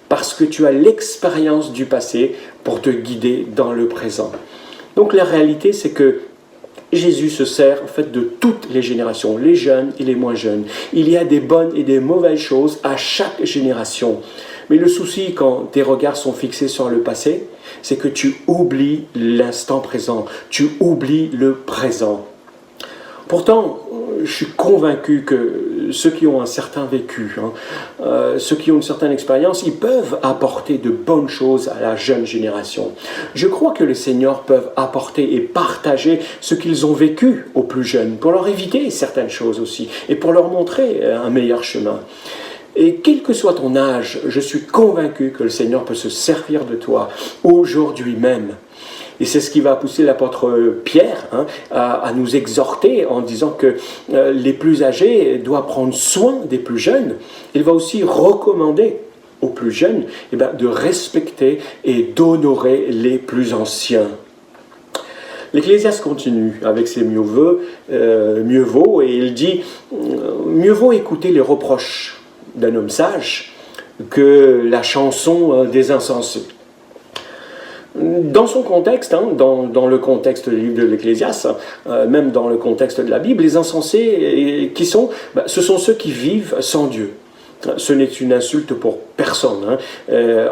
parce que tu as l'expérience du passé pour te guider dans le présent. Donc la réalité, c'est que Jésus se sert en fait de toutes les générations, les jeunes et les moins jeunes. Il y a des bonnes et des mauvaises choses à chaque génération. Mais le souci quand tes regards sont fixés sur le passé, c'est que tu oublies l'instant présent, tu oublies le présent. Pourtant, je suis convaincu que ceux qui ont un certain vécu, ceux qui ont une certaine expérience, ils peuvent apporter de bonnes choses à la jeune génération. Je crois que les seniors peuvent apporter et partager ce qu'ils ont vécu aux plus jeunes, pour leur éviter certaines choses aussi, et pour leur montrer un meilleur chemin. Et quel que soit ton âge, je suis convaincu que le Seigneur peut se servir de toi aujourd'hui même. Et c'est ce qui va pousser l'apôtre Pierre à nous exhorter en disant que les plus âgés doivent prendre soin des plus jeunes. Il va aussi recommander aux plus jeunes de respecter et d'honorer les plus anciens. L'Ecclésiaste continue avec ses mieux vaut, et il dit « Mieux vaut écouter les reproches d'un homme sage que la chanson des insensés ». Dans son contexte, dans le contexte du livre de l'Ecclésiaste, même dans le contexte de la Bible, les insensés, ce sont ceux qui vivent sans Dieu. Ce n'est une insulte pour personne,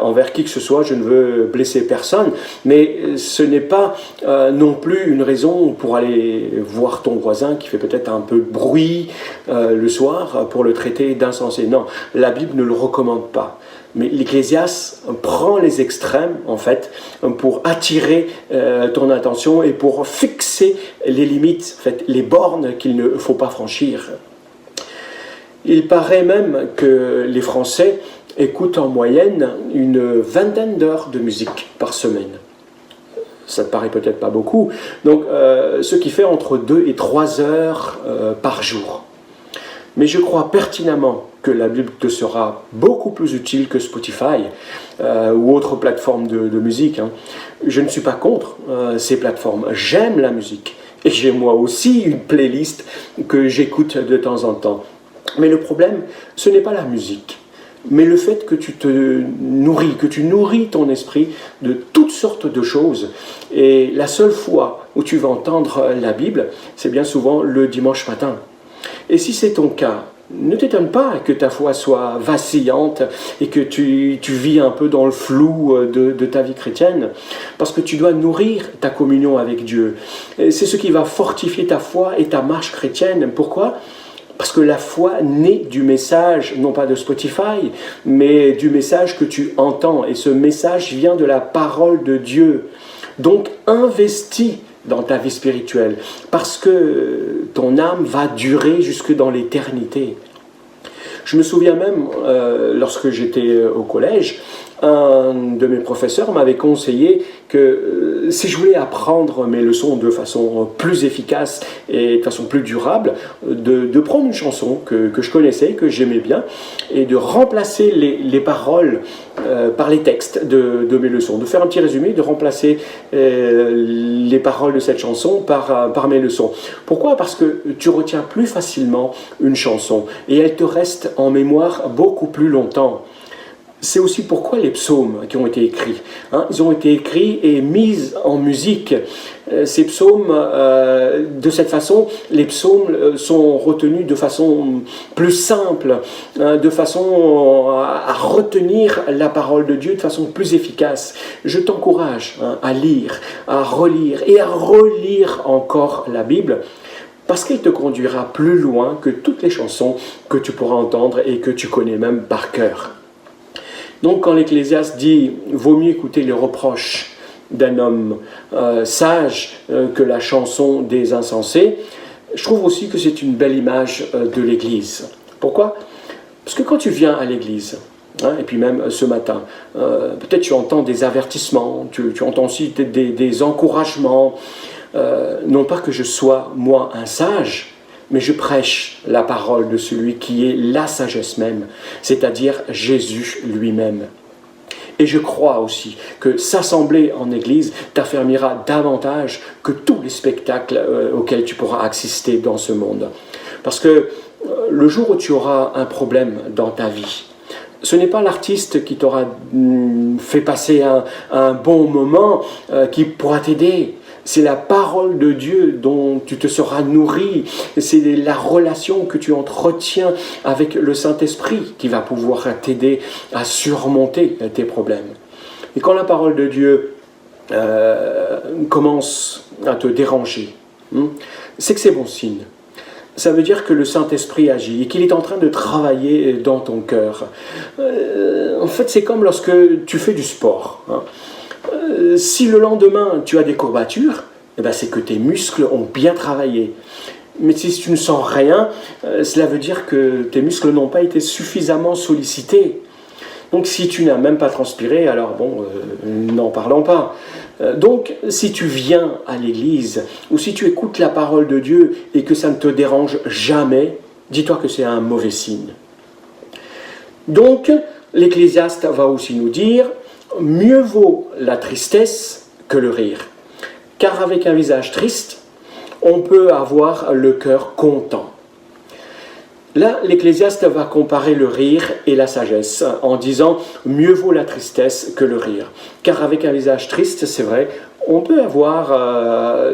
envers qui que ce soit, je ne veux blesser personne, mais ce n'est pas non plus une raison pour aller voir ton voisin qui fait peut-être un peu de bruit le soir pour le traiter d'insensé. Non, la Bible ne le recommande pas. Mais l'Ecclésiaste prend les extrêmes, en fait, pour attirer ton attention et pour fixer les limites, en fait, les bornes qu'il ne faut pas franchir. Il paraît même que les Français écoutent en moyenne une vingtaine d'heures de musique par semaine. Ça ne paraît peut-être pas beaucoup, donc ce qui fait entre 2 et 3 heures par jour. Mais je crois pertinemment que la Bible te sera beaucoup plus utile que Spotify ou autre plateforme de musique. Je ne suis pas contre ces plateformes. J'aime la musique. Et j'ai moi aussi une playlist que j'écoute de temps en temps. Mais le problème, ce n'est pas la musique, mais le fait que tu te nourris, que tu nourris ton esprit de toutes sortes de choses. Et la seule fois où tu vas entendre la Bible, c'est bien souvent le dimanche matin. Et si c'est ton cas, ne t'étonne pas que ta foi soit vacillante et que tu vis un peu dans le flou de ta vie chrétienne, parce que tu dois nourrir ta communion avec Dieu. Et c'est ce qui va fortifier ta foi et ta marche chrétienne. Pourquoi ? Parce que la foi naît du message, non pas de Spotify, mais du message que tu entends. Et ce message vient de la parole de Dieu. Donc, investis dans ta vie spirituelle, parce que ton âme va durer jusque dans l'éternité. Je me souviens même, lorsque j'étais au collège, un de mes professeurs m'avait conseillé que si je voulais apprendre mes leçons de façon plus efficace et de façon plus durable, de prendre une chanson que je connaissais, que j'aimais bien, et de remplacer les paroles par les textes de mes leçons, de faire un petit résumé, de remplacer les paroles de cette chanson par mes leçons. Pourquoi ? Parce que tu retiens plus facilement une chanson et elle te reste en mémoire beaucoup plus longtemps. C'est aussi pourquoi les psaumes qui ont été écrits, ils ont été écrits et mis en musique. Ces psaumes, de cette façon, les psaumes sont retenus de façon plus simple, de façon à retenir la parole de Dieu de façon plus efficace. Je t'encourage à lire, à relire et à relire encore la Bible, parce qu'elle te conduira plus loin que toutes les chansons que tu pourras entendre et que tu connais même par cœur. Donc quand l'Ecclésiaste dit « vaut mieux écouter les reproches d'un homme sage que la chanson des insensés », je trouve aussi que c'est une belle image de l'Église. Pourquoi ? Parce que quand tu viens à l'Église, et puis même ce matin, peut-être tu entends des avertissements, tu entends aussi des encouragements, non pas que je sois moi un sage, mais je prêche la parole de celui qui est la sagesse même, c'est-à-dire Jésus lui-même. Et je crois aussi que s'assembler en Église t'affermira davantage que tous les spectacles auxquels tu pourras assister dans ce monde. Parce que le jour où tu auras un problème dans ta vie, Ce n'est pas l'artiste qui t'aura fait passer un bon moment qui pourra t'aider. C'est la parole de Dieu dont tu te seras nourri. C'est la relation que tu entretiens avec le Saint-Esprit qui va pouvoir t'aider à surmonter tes problèmes. Et quand la parole de Dieu commence à te déranger, c'est que c'est bon signe. Ça veut dire que le Saint-Esprit agit et qu'il est en train de travailler dans ton cœur. En fait, c'est comme lorsque tu fais du sport. Si le lendemain tu as des courbatures, eh ben, c'est que tes muscles ont bien travaillé. Mais si tu ne sens rien, cela veut dire que tes muscles n'ont pas été suffisamment sollicités. Donc si tu n'as même pas transpiré, alors bon, n'en parlons pas. Donc si tu viens à l'église, ou si tu écoutes la parole de Dieu et que ça ne te dérange jamais, dis-toi que c'est un mauvais signe. Donc l'Ecclésiaste va aussi nous dire, mieux vaut la tristesse que le rire. Car avec un visage triste, on peut avoir le cœur content. Là, l'Ecclésiaste va comparer le rire et la sagesse en disant « mieux vaut la tristesse que le rire ». Car avec un visage triste, c'est vrai, on peut avoir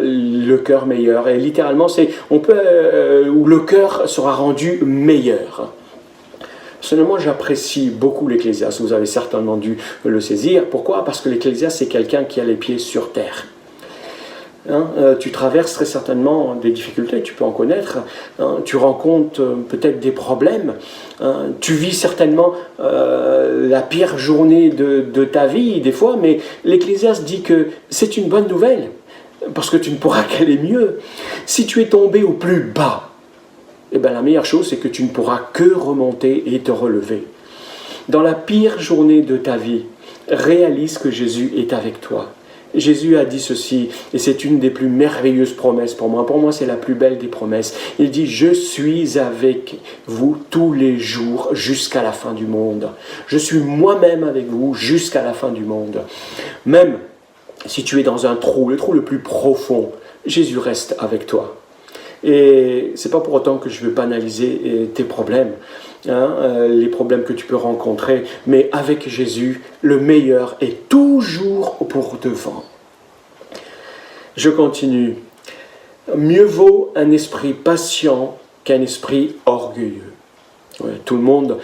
le cœur meilleur. Et littéralement, où le cœur sera rendu meilleur. Personnellement, j'apprécie beaucoup l'Ecclésiaste. Vous avez certainement dû le saisir. Pourquoi ? Parce que l'Ecclésiaste, c'est quelqu'un qui a les pieds sur terre. Tu traverses très certainement des difficultés, tu peux en connaître, tu rencontres peut-être des problèmes, tu vis certainement la pire journée de ta vie des fois, mais l'Ecclésiaste dit que c'est une bonne nouvelle, parce que tu ne pourras qu'aller mieux. Si tu es tombé au plus bas, eh bien, la meilleure chose c'est que tu ne pourras que remonter et te relever. Dans la pire journée de ta vie, réalise que Jésus est avec toi. Jésus a dit ceci, et c'est une des plus merveilleuses promesses pour moi. Pour moi, c'est la plus belle des promesses. Il dit, je suis avec vous tous les jours jusqu'à la fin du monde. Je suis moi-même avec vous jusqu'à la fin du monde. Même si tu es dans un trou, le trou le plus profond, Jésus reste avec toi. Et c'est pas pour autant que je veux banaliser tes problèmes, les problèmes que tu peux rencontrer, mais avec Jésus, le meilleur est toujours pour devant. Je continue. Mieux vaut un esprit patient qu'un esprit orgueilleux. Tout le monde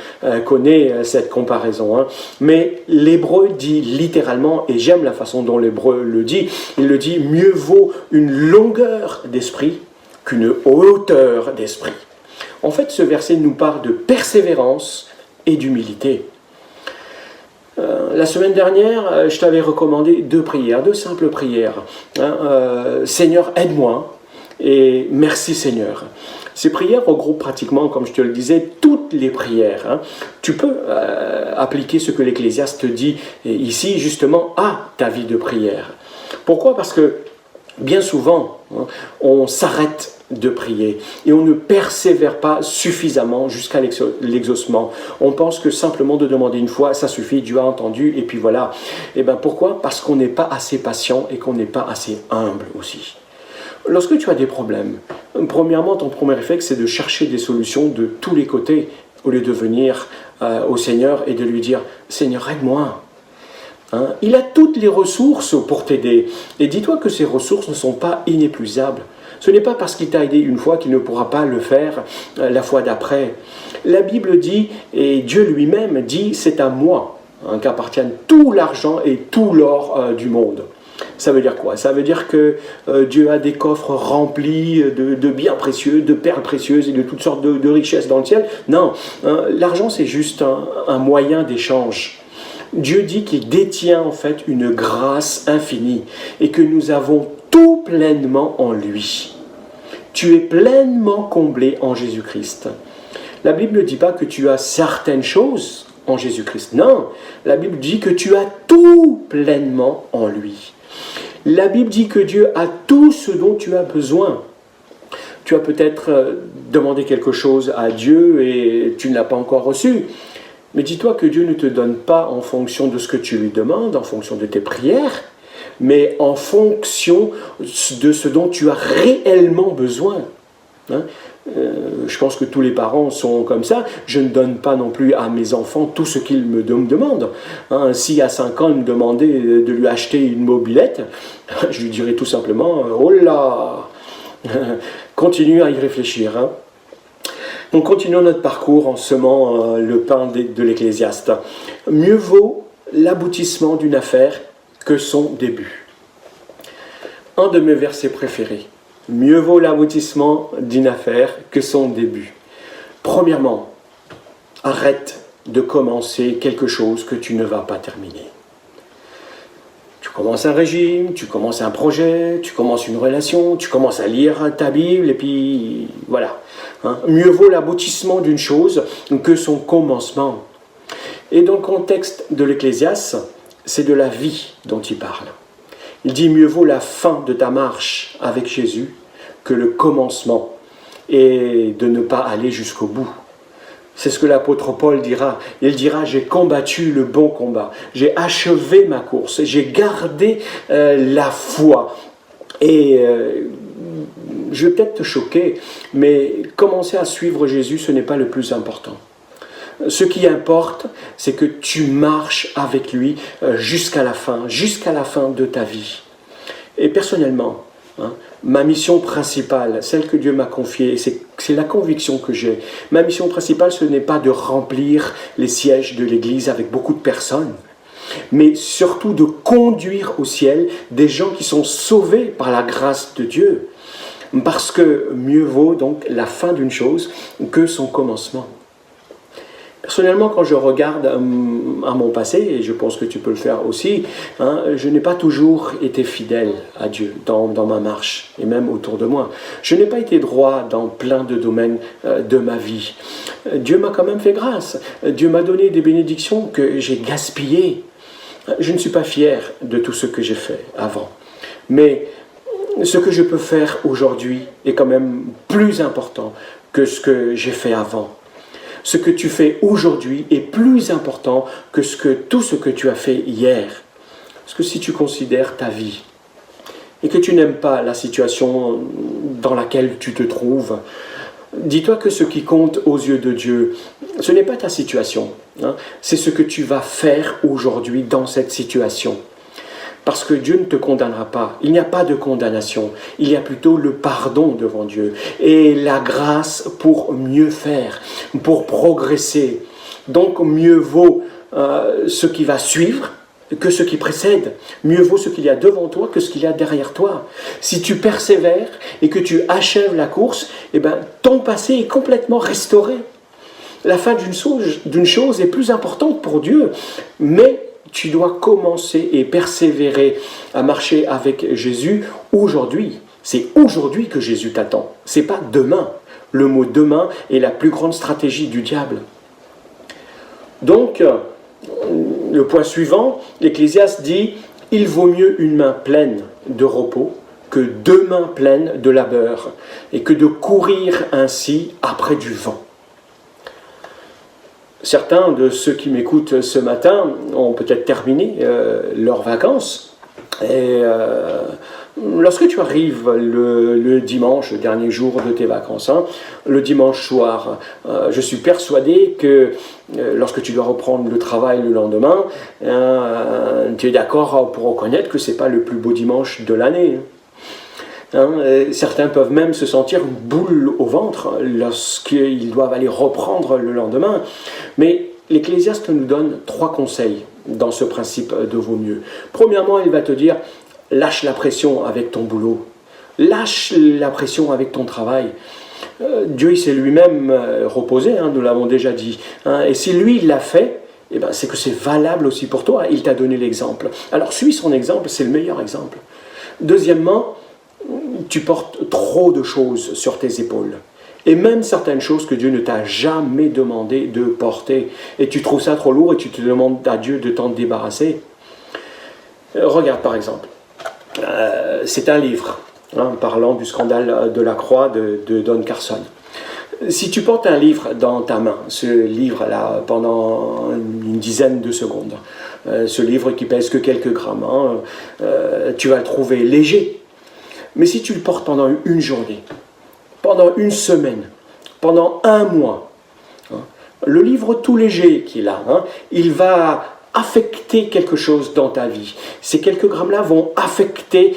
connaît cette comparaison, mais l'hébreu dit littéralement, et j'aime la façon dont l'hébreu le dit, il le dit, mieux vaut une longueur d'esprit qu'une hauteur d'esprit. En fait, ce verset nous parle de persévérance et d'humilité. La semaine dernière, je t'avais recommandé deux simples prières. Seigneur, aide-moi et merci Seigneur. Ces prières regroupent pratiquement, comme je te le disais, toutes les prières. Tu peux appliquer ce que l'Ecclésiaste dit ici, justement, à ta vie de prière. Pourquoi ? Parce que bien souvent, on s'arrête de prier et on ne persévère pas suffisamment jusqu'à l'exaucement. On pense que simplement de demander une fois, ça suffit, Dieu a entendu et puis voilà. Et bien pourquoi ? Parce qu'on n'est pas assez patient et qu'on n'est pas assez humble aussi. Lorsque tu as des problèmes, premièrement, ton premier réflexe, c'est de chercher des solutions de tous les côtés au lieu de venir au Seigneur et de lui dire « Seigneur, aide-moi ». Il a toutes les ressources pour t'aider. Et dis-toi que ces ressources ne sont pas inépuisables. Ce n'est pas parce qu'il t'a aidé une fois qu'il ne pourra pas le faire la fois d'après. La Bible dit, et Dieu lui-même dit, c'est à moi qu'appartiennent tout l'argent et tout l'or du monde. Ça veut dire quoi ? Ça veut dire que Dieu a des coffres remplis de biens précieux, de perles précieuses et de toutes sortes de richesses dans le ciel. Non, l'argent c'est juste un moyen d'échange. Dieu dit qu'il détient en fait une grâce infinie et que nous avons tout pleinement en lui. Tu es pleinement comblé en Jésus-Christ. La Bible ne dit pas que tu as certaines choses en Jésus-Christ. Non, la Bible dit que tu as tout pleinement en lui. La Bible dit que Dieu a tout ce dont tu as besoin. Tu as peut-être demandé quelque chose à Dieu et tu ne l'as pas encore reçu. Mais dis-toi que Dieu ne te donne pas en fonction de ce que tu lui demandes, en fonction de tes prières, mais en fonction de ce dont tu as réellement besoin. Je pense que tous les parents sont comme ça. Je ne donne pas non plus à mes enfants tout ce qu'ils me demandent. Hein, si à 5 ans, ils me demandaient de lui acheter une mobilette, je lui dirais tout simplement « Oh là !» Continue à y réfléchir. Hein. Donc continuons notre parcours en semant le pain de l'Ecclésiaste. Mieux vaut l'aboutissement d'une affaire que son début. Un de mes versets préférés. Mieux vaut l'aboutissement d'une affaire que son début. Premièrement, arrête de commencer quelque chose que tu ne vas pas terminer. Tu commences un régime, tu commences un projet, tu commences une relation, tu commences à lire ta Bible, et puis voilà. Hein. Mieux vaut l'aboutissement d'une chose que son commencement. Et dans le contexte de l'Ecclésiaste, c'est de la vie dont il parle. Il dit mieux vaut la fin de ta marche avec Jésus que le commencement et de ne pas aller jusqu'au bout. C'est ce que l'apôtre Paul dira. Il dira, j'ai combattu le bon combat, j'ai achevé ma course, j'ai gardé la foi. Et je vais peut-être te choquer, mais commencer à suivre Jésus, ce n'est pas le plus important. Ce qui importe, c'est que tu marches avec lui jusqu'à la fin de ta vie. Et personnellement, hein, ma mission principale, celle que Dieu m'a confiée, et c'est la conviction que j'ai, ma mission principale, ce n'est pas de remplir les sièges de l'Église avec beaucoup de personnes, mais surtout de conduire au ciel des gens qui sont sauvés par la grâce de Dieu. Parce que mieux vaut donc la fin d'une chose que son commencement. Personnellement, quand je regarde à mon passé, et je pense que tu peux le faire aussi, hein, je n'ai pas toujours été fidèle à Dieu dans ma marche, et même autour de moi. Je n'ai pas été droit dans plein de domaines de ma vie. Dieu m'a quand même fait grâce. Dieu m'a donné des bénédictions que j'ai gaspillées. Je ne suis pas fier de tout ce que j'ai fait avant. Mais ce que je peux faire aujourd'hui est quand même plus important que ce que j'ai fait avant. Ce que tu fais aujourd'hui est plus important que tout ce que tu as fait hier. Parce que si tu considères ta vie et que tu n'aimes pas la situation dans laquelle tu te trouves, dis-toi que ce qui compte aux yeux de Dieu, ce n'est pas ta situation, hein, c'est ce que tu vas faire aujourd'hui dans cette situation. Parce que Dieu ne te condamnera pas. Il n'y a pas de condamnation. Il y a plutôt le pardon devant Dieu. Et la grâce pour mieux faire, pour progresser. Donc mieux vaut ce qui va suivre que ce qui précède. Mieux vaut ce qu'il y a devant toi que ce qu'il y a derrière toi. Si tu persévères et que tu achèves la course, eh ben, ton passé est complètement restauré. La fin d'une chose est plus importante pour Dieu. Mais tu dois commencer et persévérer à marcher avec Jésus aujourd'hui. C'est aujourd'hui que Jésus t'attend. C'est pas demain. Le mot demain est la plus grande stratégie du diable. Donc, le point suivant, l'Ecclésiaste dit « Il vaut mieux une main pleine de repos que 2 mains pleines de labeur et que de courir ainsi après du vent. » Certains de ceux qui m'écoutent ce matin ont peut-être terminé leurs vacances. Et lorsque tu arrives le dimanche, le dernier jour de tes vacances, hein, le dimanche soir, je suis persuadé que lorsque tu dois reprendre le travail le lendemain, tu es d'accord pour reconnaître que ce n'est pas le plus beau dimanche de l'année. Hein, certains peuvent même se sentir une boule au ventre lorsqu'ils doivent aller reprendre le lendemain. Mais l'Ecclésiaste nous donne 3 conseils dans ce principe de vaut mieux. Premièrement, il va te dire, lâche la pression avec ton boulot. Lâche la pression avec ton travail. Dieu, il s'est lui-même reposé, hein, nous l'avons déjà dit. Hein, et si lui, il l'a fait, eh ben, c'est que c'est valable aussi pour toi. Il t'a donné l'exemple. Alors, suis son exemple, c'est le meilleur exemple. Deuxièmement, tu portes trop de choses sur tes épaules. Et même certaines choses que Dieu ne t'a jamais demandé de porter. Et tu trouves ça trop lourd et tu te demandes à Dieu de t'en débarrasser. Regarde par exemple, c'est un livre, hein, parlant du scandale de la croix de Don Carson. Si tu portes un livre dans ta main, ce livre-là, pendant une dizaine de secondes, ce livre qui pèse que quelques grammes, hein, tu vas le trouver léger. Mais si tu le portes pendant une journée, pendant une semaine, pendant un mois, le livre tout léger qui est là, il va affecter quelque chose dans ta vie. Ces quelques grammes-là vont affecter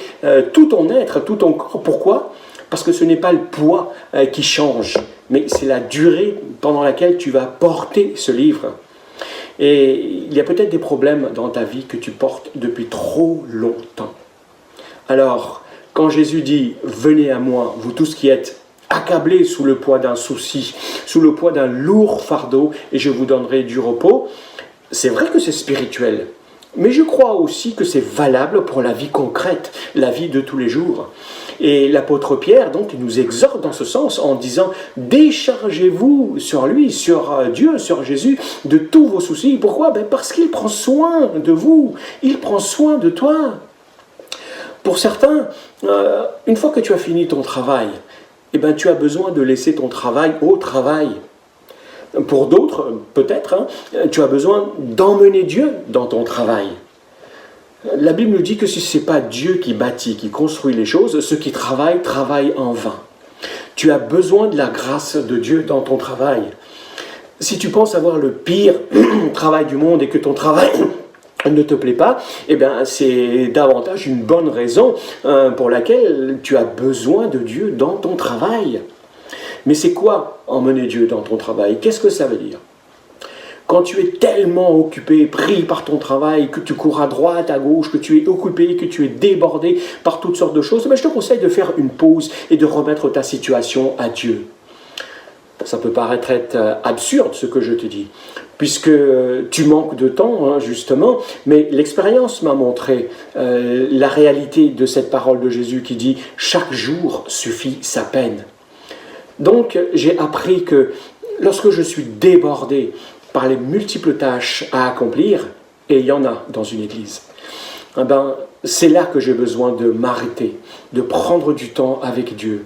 tout ton être, tout ton corps. Pourquoi ? Parce que ce n'est pas le poids qui change, mais c'est la durée pendant laquelle tu vas porter ce livre. Et il y a peut-être des problèmes dans ta vie que tu portes depuis trop longtemps. Alors, quand Jésus dit « Venez à moi, vous tous qui êtes accablés sous le poids d'un souci, sous le poids d'un lourd fardeau, et je vous donnerai du repos », c'est vrai que c'est spirituel, mais je crois aussi que c'est valable pour la vie concrète, la vie de tous les jours. Et l'apôtre Pierre, donc, nous exhorte dans ce sens en disant « Déchargez-vous sur lui, sur Dieu, sur Jésus, de tous vos soucis. » Pourquoi ? Parce qu'il prend soin de vous, il prend soin de toi. Pour certains, une fois que tu as fini ton travail, tu as besoin de laisser ton travail au travail. Pour d'autres, peut-être, tu as besoin d'emmener Dieu dans ton travail. La Bible nous dit que si ce n'est pas Dieu qui bâtit, qui construit les choses, ceux qui travaillent, travaillent en vain. Tu as besoin de la grâce de Dieu dans ton travail. Si tu penses avoir le pire travail du monde et que ton travail ne te plaît pas, c'est davantage une bonne raison pour laquelle tu as besoin de Dieu dans ton travail. Mais c'est quoi emmener Dieu dans ton travail ? Qu'est-ce que ça veut dire ? Quand tu es tellement occupé, pris par ton travail, que tu cours à droite, à gauche, que tu es occupé, que tu es débordé par toutes sortes de choses, je te conseille de faire une pause et de remettre ta situation à Dieu. Ça peut paraître être absurde ce que je te dis, puisque tu manques de temps, justement, mais l'expérience m'a montré la réalité de cette parole de Jésus qui dit « Chaque jour suffit sa peine ». Donc, j'ai appris que lorsque je suis débordé par les multiples tâches à accomplir, et il y en a dans une église, c'est là que j'ai besoin de m'arrêter, de prendre du temps avec Dieu.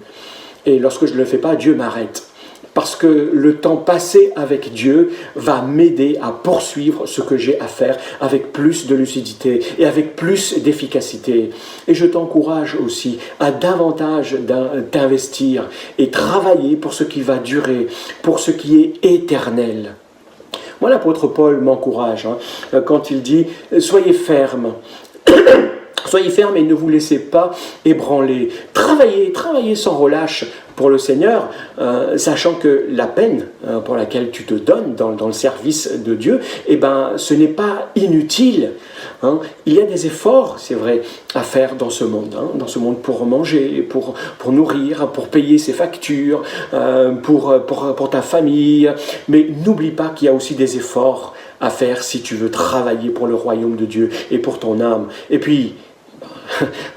Et lorsque je ne le fais pas, Dieu m'arrête. Parce que le temps passé avec Dieu va m'aider à poursuivre ce que j'ai à faire avec plus de lucidité et avec plus d'efficacité. Et je t'encourage aussi à davantage t'investir et travailler pour ce qui va durer, pour ce qui est éternel. Moi, l'apôtre Paul m'encourage quand il dit « Soyez fermes ». Soyez fermes et ne vous laissez pas ébranler. Travaillez sans relâche pour le Seigneur, sachant que la peine pour laquelle tu te donnes dans le service de Dieu, ce n'est pas inutile. Il y a des efforts, c'est vrai, à faire dans ce monde pour manger, pour nourrir, pour payer ses factures, pour ta famille. Mais n'oublie pas qu'il y a aussi des efforts à faire si tu veux travailler pour le royaume de Dieu et pour ton âme. Et puis,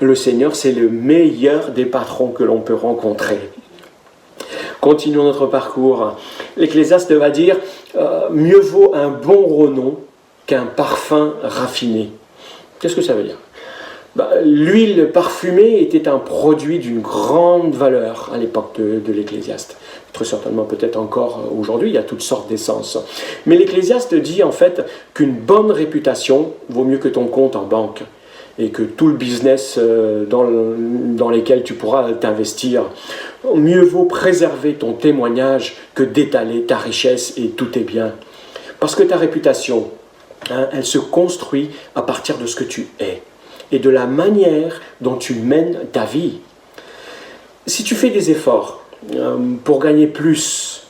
le Seigneur, c'est le meilleur des patrons que l'on peut rencontrer. Continuons notre parcours. L'Ecclésiaste va dire « Mieux vaut un bon renom qu'un parfum raffiné ». Qu'est-ce que ça veut dire ? L'huile parfumée était un produit d'une grande valeur à l'époque de l'Ecclésiaste. Très certainement peut-être encore aujourd'hui, il y a toutes sortes d'essences. Mais l'Ecclésiaste dit en fait qu'une bonne réputation vaut mieux que ton compte en banque et que tout le business dans lesquels tu pourras t'investir. Mieux vaut préserver ton témoignage que d'étaler ta richesse et tous tes biens. Parce que ta réputation, elle se construit à partir de ce que tu es et de la manière dont tu mènes ta vie. Si tu fais des efforts pour gagner plus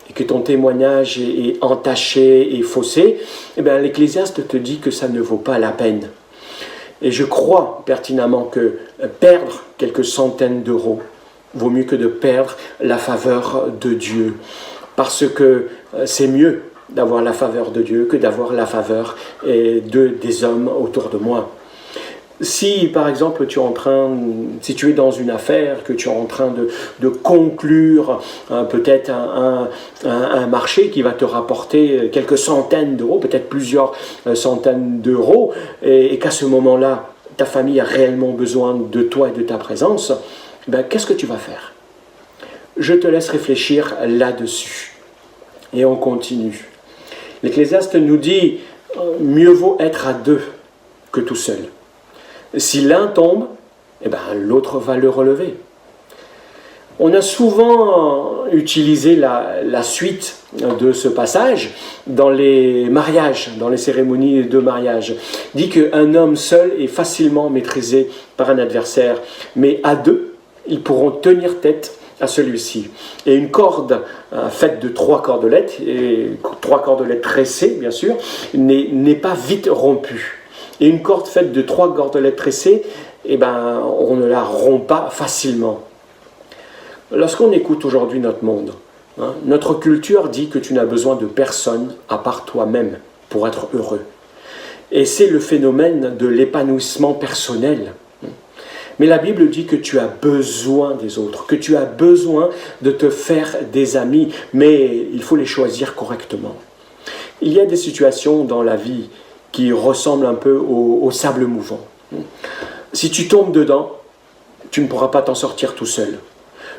et que ton témoignage est entaché et faussé, l'Ecclésiaste te dit que ça ne vaut pas la peine. Et je crois pertinemment que perdre quelques centaines d'euros vaut mieux que de perdre la faveur de Dieu. Parce que c'est mieux d'avoir la faveur de Dieu que d'avoir la faveur des hommes autour de moi. Si, par exemple, si tu es dans une affaire, que tu es en train de conclure peut-être un marché qui va te rapporter quelques centaines d'euros, peut-être plusieurs centaines d'euros, et qu'à ce moment-là, ta famille a réellement besoin de toi et de ta présence, qu'est-ce que tu vas faire ? Je te laisse réfléchir là-dessus. Et on continue. L'Ecclésiaste nous dit « Mieux vaut être à deux que tout seul ». Si l'un tombe, l'autre va le relever. On a souvent utilisé la suite de ce passage dans les mariages, dans les cérémonies de mariage. Il dit qu'un homme seul est facilement maîtrisé par un adversaire, mais à deux, ils pourront tenir tête à celui-ci. Et une corde faite de 3 cordelettes, et 3 cordelettes tressées bien sûr, n'est pas vite rompue. Et une corde faite de 3 cordelettes tressées, on ne la rompt pas facilement. Lorsqu'on écoute aujourd'hui notre monde, notre culture dit que tu n'as besoin de personne à part toi-même pour être heureux. Et c'est le phénomène de l'épanouissement personnel. Mais la Bible dit que tu as besoin des autres, que tu as besoin de te faire des amis, mais il faut les choisir correctement. Il y a des situations dans la vie qui ressemblent un peu au sable mouvant. Si tu tombes dedans, tu ne pourras pas t'en sortir tout seul.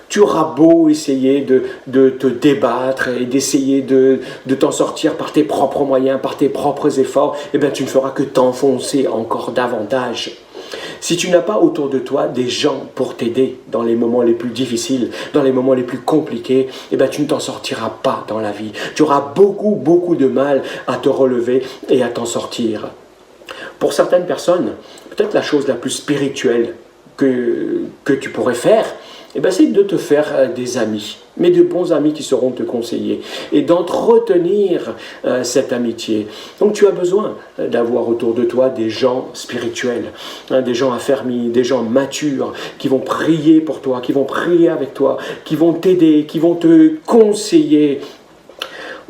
Tu auras beau essayer de te débattre et d'essayer de t'en sortir par tes propres moyens, par tes propres efforts, tu ne feras que t'enfoncer encore davantage. Si tu n'as pas autour de toi des gens pour t'aider dans les moments les plus difficiles, dans les moments les plus compliqués, tu ne t'en sortiras pas dans la vie. Tu auras beaucoup de mal à te relever et à t'en sortir. Pour certaines personnes, peut-être la chose la plus spirituelle que tu pourrais faire, c'est de te faire des amis, mais de bons amis qui sauront te conseiller et d'entretenir cette amitié. Donc tu as besoin d'avoir autour de toi des gens spirituels, des gens affermis, des gens matures qui vont prier pour toi, qui vont prier avec toi, qui vont t'aider, qui vont te conseiller.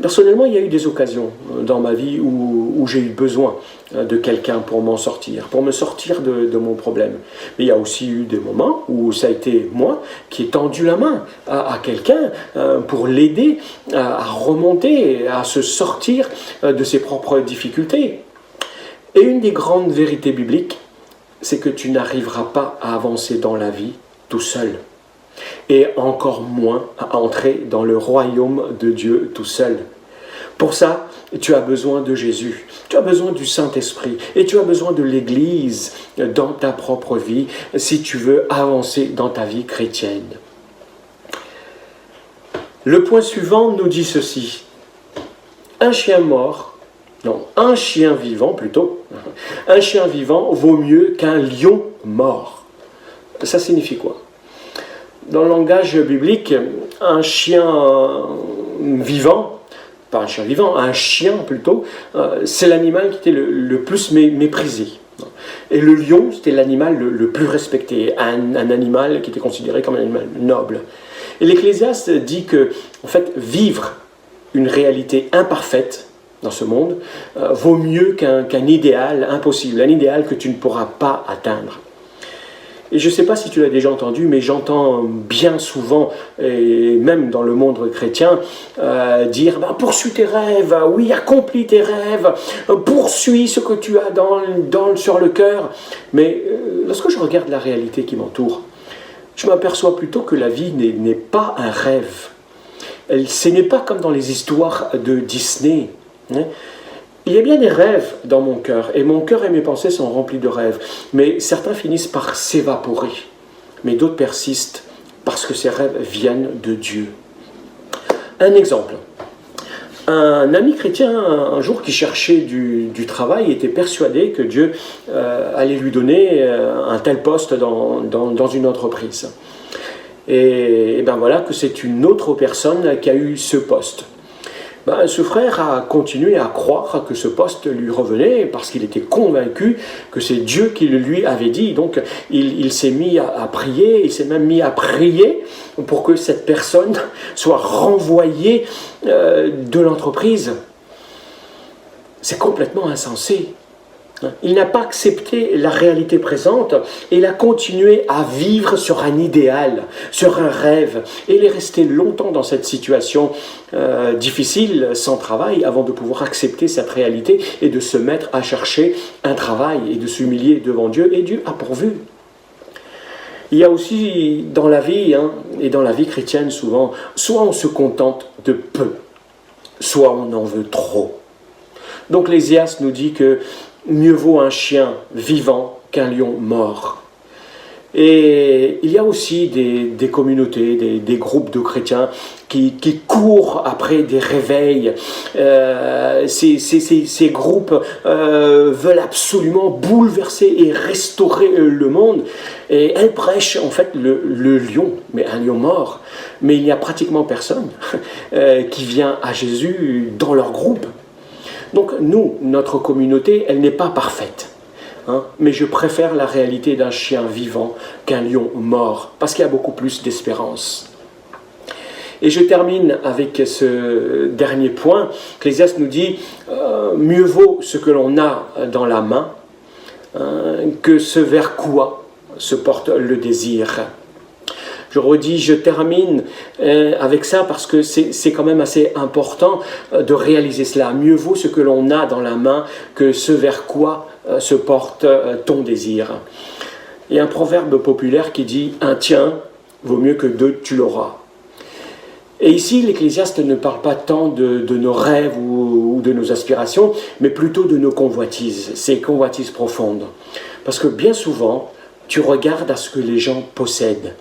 Personnellement, il y a eu des occasions dans ma vie où j'ai eu besoin de quelqu'un pour m'en sortir, pour me sortir de mon problème. Mais il y a aussi eu des moments où ça a été moi qui ai tendu la main à quelqu'un pour l'aider à remonter, à se sortir de ses propres difficultés. Et une des grandes vérités bibliques, c'est que tu n'arriveras pas à avancer dans la vie tout seul. Et encore moins à entrer dans le royaume de Dieu tout seul. Pour ça, tu as besoin de Jésus, tu as besoin du Saint-Esprit et tu as besoin de l'Église dans ta propre vie si tu veux avancer dans ta vie chrétienne. Le point suivant nous dit ceci. Un chien vivant vaut mieux qu'un lion mort. Ça signifie quoi ? Dans le langage biblique, un chien vivant, pas un chien vivant, un chien plutôt, c'est l'animal qui était le plus méprisé. Et le lion, c'était l'animal le plus respecté, un animal qui était considéré comme un animal noble. Et l'Ecclésiaste dit que, en fait, vivre une réalité imparfaite dans ce monde vaut mieux qu'un idéal impossible, un idéal que tu ne pourras pas atteindre. Et je ne sais pas si tu l'as déjà entendu, mais j'entends bien souvent, et même dans le monde chrétien, dire « poursuis tes rêves, oui, accomplis tes rêves, poursuis ce que tu as sur le cœur ». Mais lorsque je regarde la réalité qui m'entoure, je m'aperçois plutôt que la vie n'est pas un rêve. Ce n'est pas comme dans les histoires de Disney. Il y a bien des rêves dans mon cœur, et mon cœur et mes pensées sont remplis de rêves, mais certains finissent par s'évaporer, mais d'autres persistent parce que ces rêves viennent de Dieu. Un exemple, un ami chrétien, un jour qui cherchait du travail, était persuadé que Dieu allait lui donner un tel poste dans une entreprise. Et voilà que c'est une autre personne qui a eu ce poste. Ce frère a continué à croire que ce poste lui revenait parce qu'il était convaincu que c'est Dieu qui le lui avait dit. Donc il s'est mis à prier, il s'est même mis à prier pour que cette personne soit renvoyée de l'entreprise. C'est complètement insensé. Il n'a pas accepté la réalité présente et il a continué à vivre sur un idéal, sur un rêve. Et il est resté longtemps dans cette situation difficile, sans travail, avant de pouvoir accepter cette réalité et de se mettre à chercher un travail et de s'humilier devant Dieu. Et Dieu a pourvu. Il y a aussi dans la vie, et dans la vie chrétienne souvent, soit on se contente de peu, soit on en veut trop. Donc l'Ecclésiaste nous dit que mieux vaut un chien vivant qu'un lion mort. Et il y a aussi des communautés, des groupes de chrétiens qui courent après des réveils. Ces groupes veulent absolument bouleverser et restaurer le monde. Et elles prêchent en fait le lion, mais un lion mort. Mais il n'y a pratiquement personne qui vient à Jésus dans leur groupe. Donc nous, notre communauté, elle n'est pas parfaite. Mais je préfère la réalité d'un chien vivant qu'un lion mort, parce qu'il y a beaucoup plus d'espérance. Et je termine avec ce dernier point. Ecclésiaste nous dit mieux vaut ce que l'on a dans la main que ce vers quoi se porte le désir. Je redis, je termine avec ça parce que c'est quand même assez important de réaliser cela. Mieux vaut ce que l'on a dans la main que ce vers quoi se porte ton désir. Il y a un proverbe populaire qui dit « un tien vaut mieux que deux, tu l'auras ». Et ici, l'Ecclésiaste ne parle pas tant de nos rêves ou de nos aspirations, mais plutôt de nos convoitises, ces convoitises profondes. Parce que bien souvent, tu regardes à ce que les gens possèdent,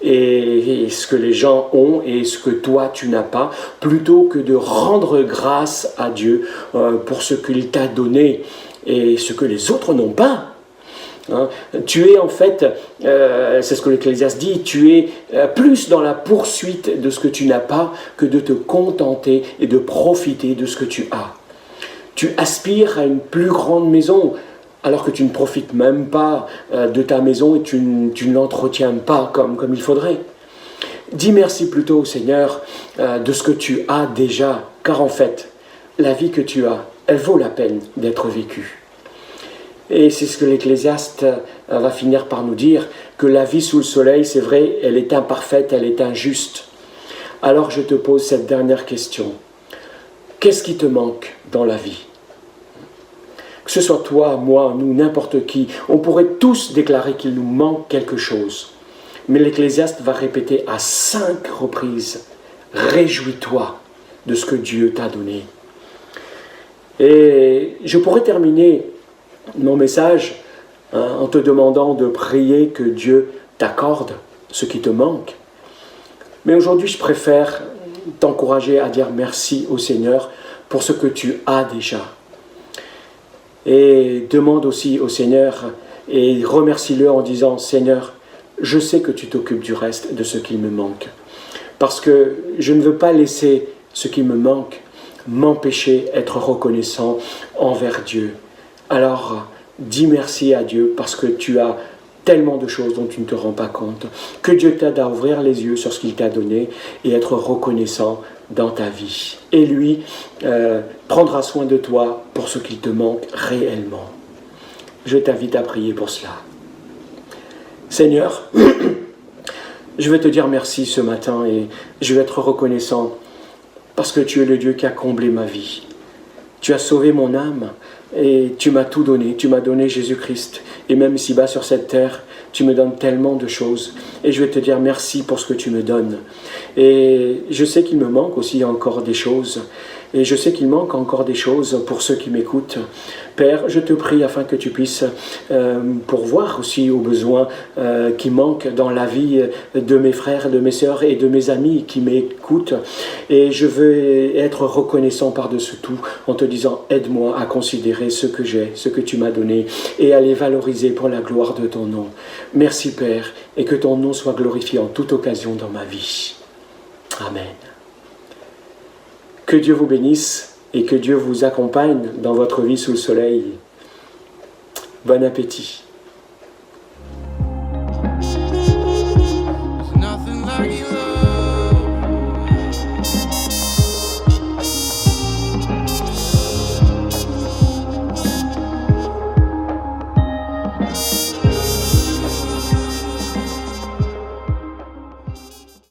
et ce que les gens ont et ce que toi tu n'as pas, plutôt que de rendre grâce à Dieu pour ce qu'il t'a donné et ce que les autres n'ont pas. Tu es en fait, c'est ce que l'Ecclésiaste dit, tu es plus dans la poursuite de ce que tu n'as pas que de te contenter et de profiter de ce que tu as. Tu aspires à une plus grande maison alors que tu ne profites même pas de ta maison et tu ne l'entretiens pas comme il faudrait. Dis merci plutôt au Seigneur de ce que tu as déjà, car en fait, la vie que tu as, elle vaut la peine d'être vécue. Et c'est ce que l'Ecclésiaste va finir par nous dire, que la vie sous le soleil, c'est vrai, elle est imparfaite, elle est injuste. Alors je te pose cette dernière question. Qu'est-ce qui te manque dans la vie ? Que ce soit toi, moi, nous, n'importe qui, on pourrait tous déclarer qu'il nous manque quelque chose. Mais l'Ecclésiaste va répéter à 5 reprises, « Réjouis-toi de ce que Dieu t'a donné ». Et je pourrais terminer mon message en te demandant de prier que Dieu t'accorde ce qui te manque. Mais aujourd'hui, je préfère t'encourager à dire merci au Seigneur pour ce que tu as déjà. Et demande aussi au Seigneur et remercie-le en disant « Seigneur, je sais que tu t'occupes du reste de ce qu'il me manque. Parce que je ne veux pas laisser ce qui me manque m'empêcher d'être reconnaissant envers Dieu. » Alors, dis merci à Dieu parce que tu as tellement de choses dont tu ne te rends pas compte. Que Dieu t'aide à ouvrir les yeux sur ce qu'il t'a donné et être reconnaissant dans ta vie. Et lui prendra soin de toi pour ce qu'il te manque réellement. Je t'invite à prier pour cela. Seigneur, je vais te dire merci ce matin et je vais être reconnaissant parce que tu es le Dieu qui a comblé ma vie. Tu as sauvé mon âme. Et tu m'as tout donné, tu m'as donné Jésus-Christ. Et même ici-bas sur cette terre, tu me donnes tellement de choses. Et je vais te dire merci pour ce que tu me donnes. Et je sais qu'il me manque aussi encore des choses. Et je sais qu'il manque encore des choses pour ceux qui m'écoutent. Père, je te prie afin que tu puisses pourvoir aussi aux besoins qui manquent dans la vie de mes frères, de mes sœurs et de mes amis qui m'écoutent. Et je veux être reconnaissant par-dessus tout en te disant aide-moi à considérer ce que j'ai, ce que tu m'as donné et à les valoriser pour la gloire de ton nom. Merci Père et que ton nom soit glorifié en toute occasion dans ma vie. Amen. Que Dieu vous bénisse et que Dieu vous accompagne dans votre vie sous le soleil. Bon appétit.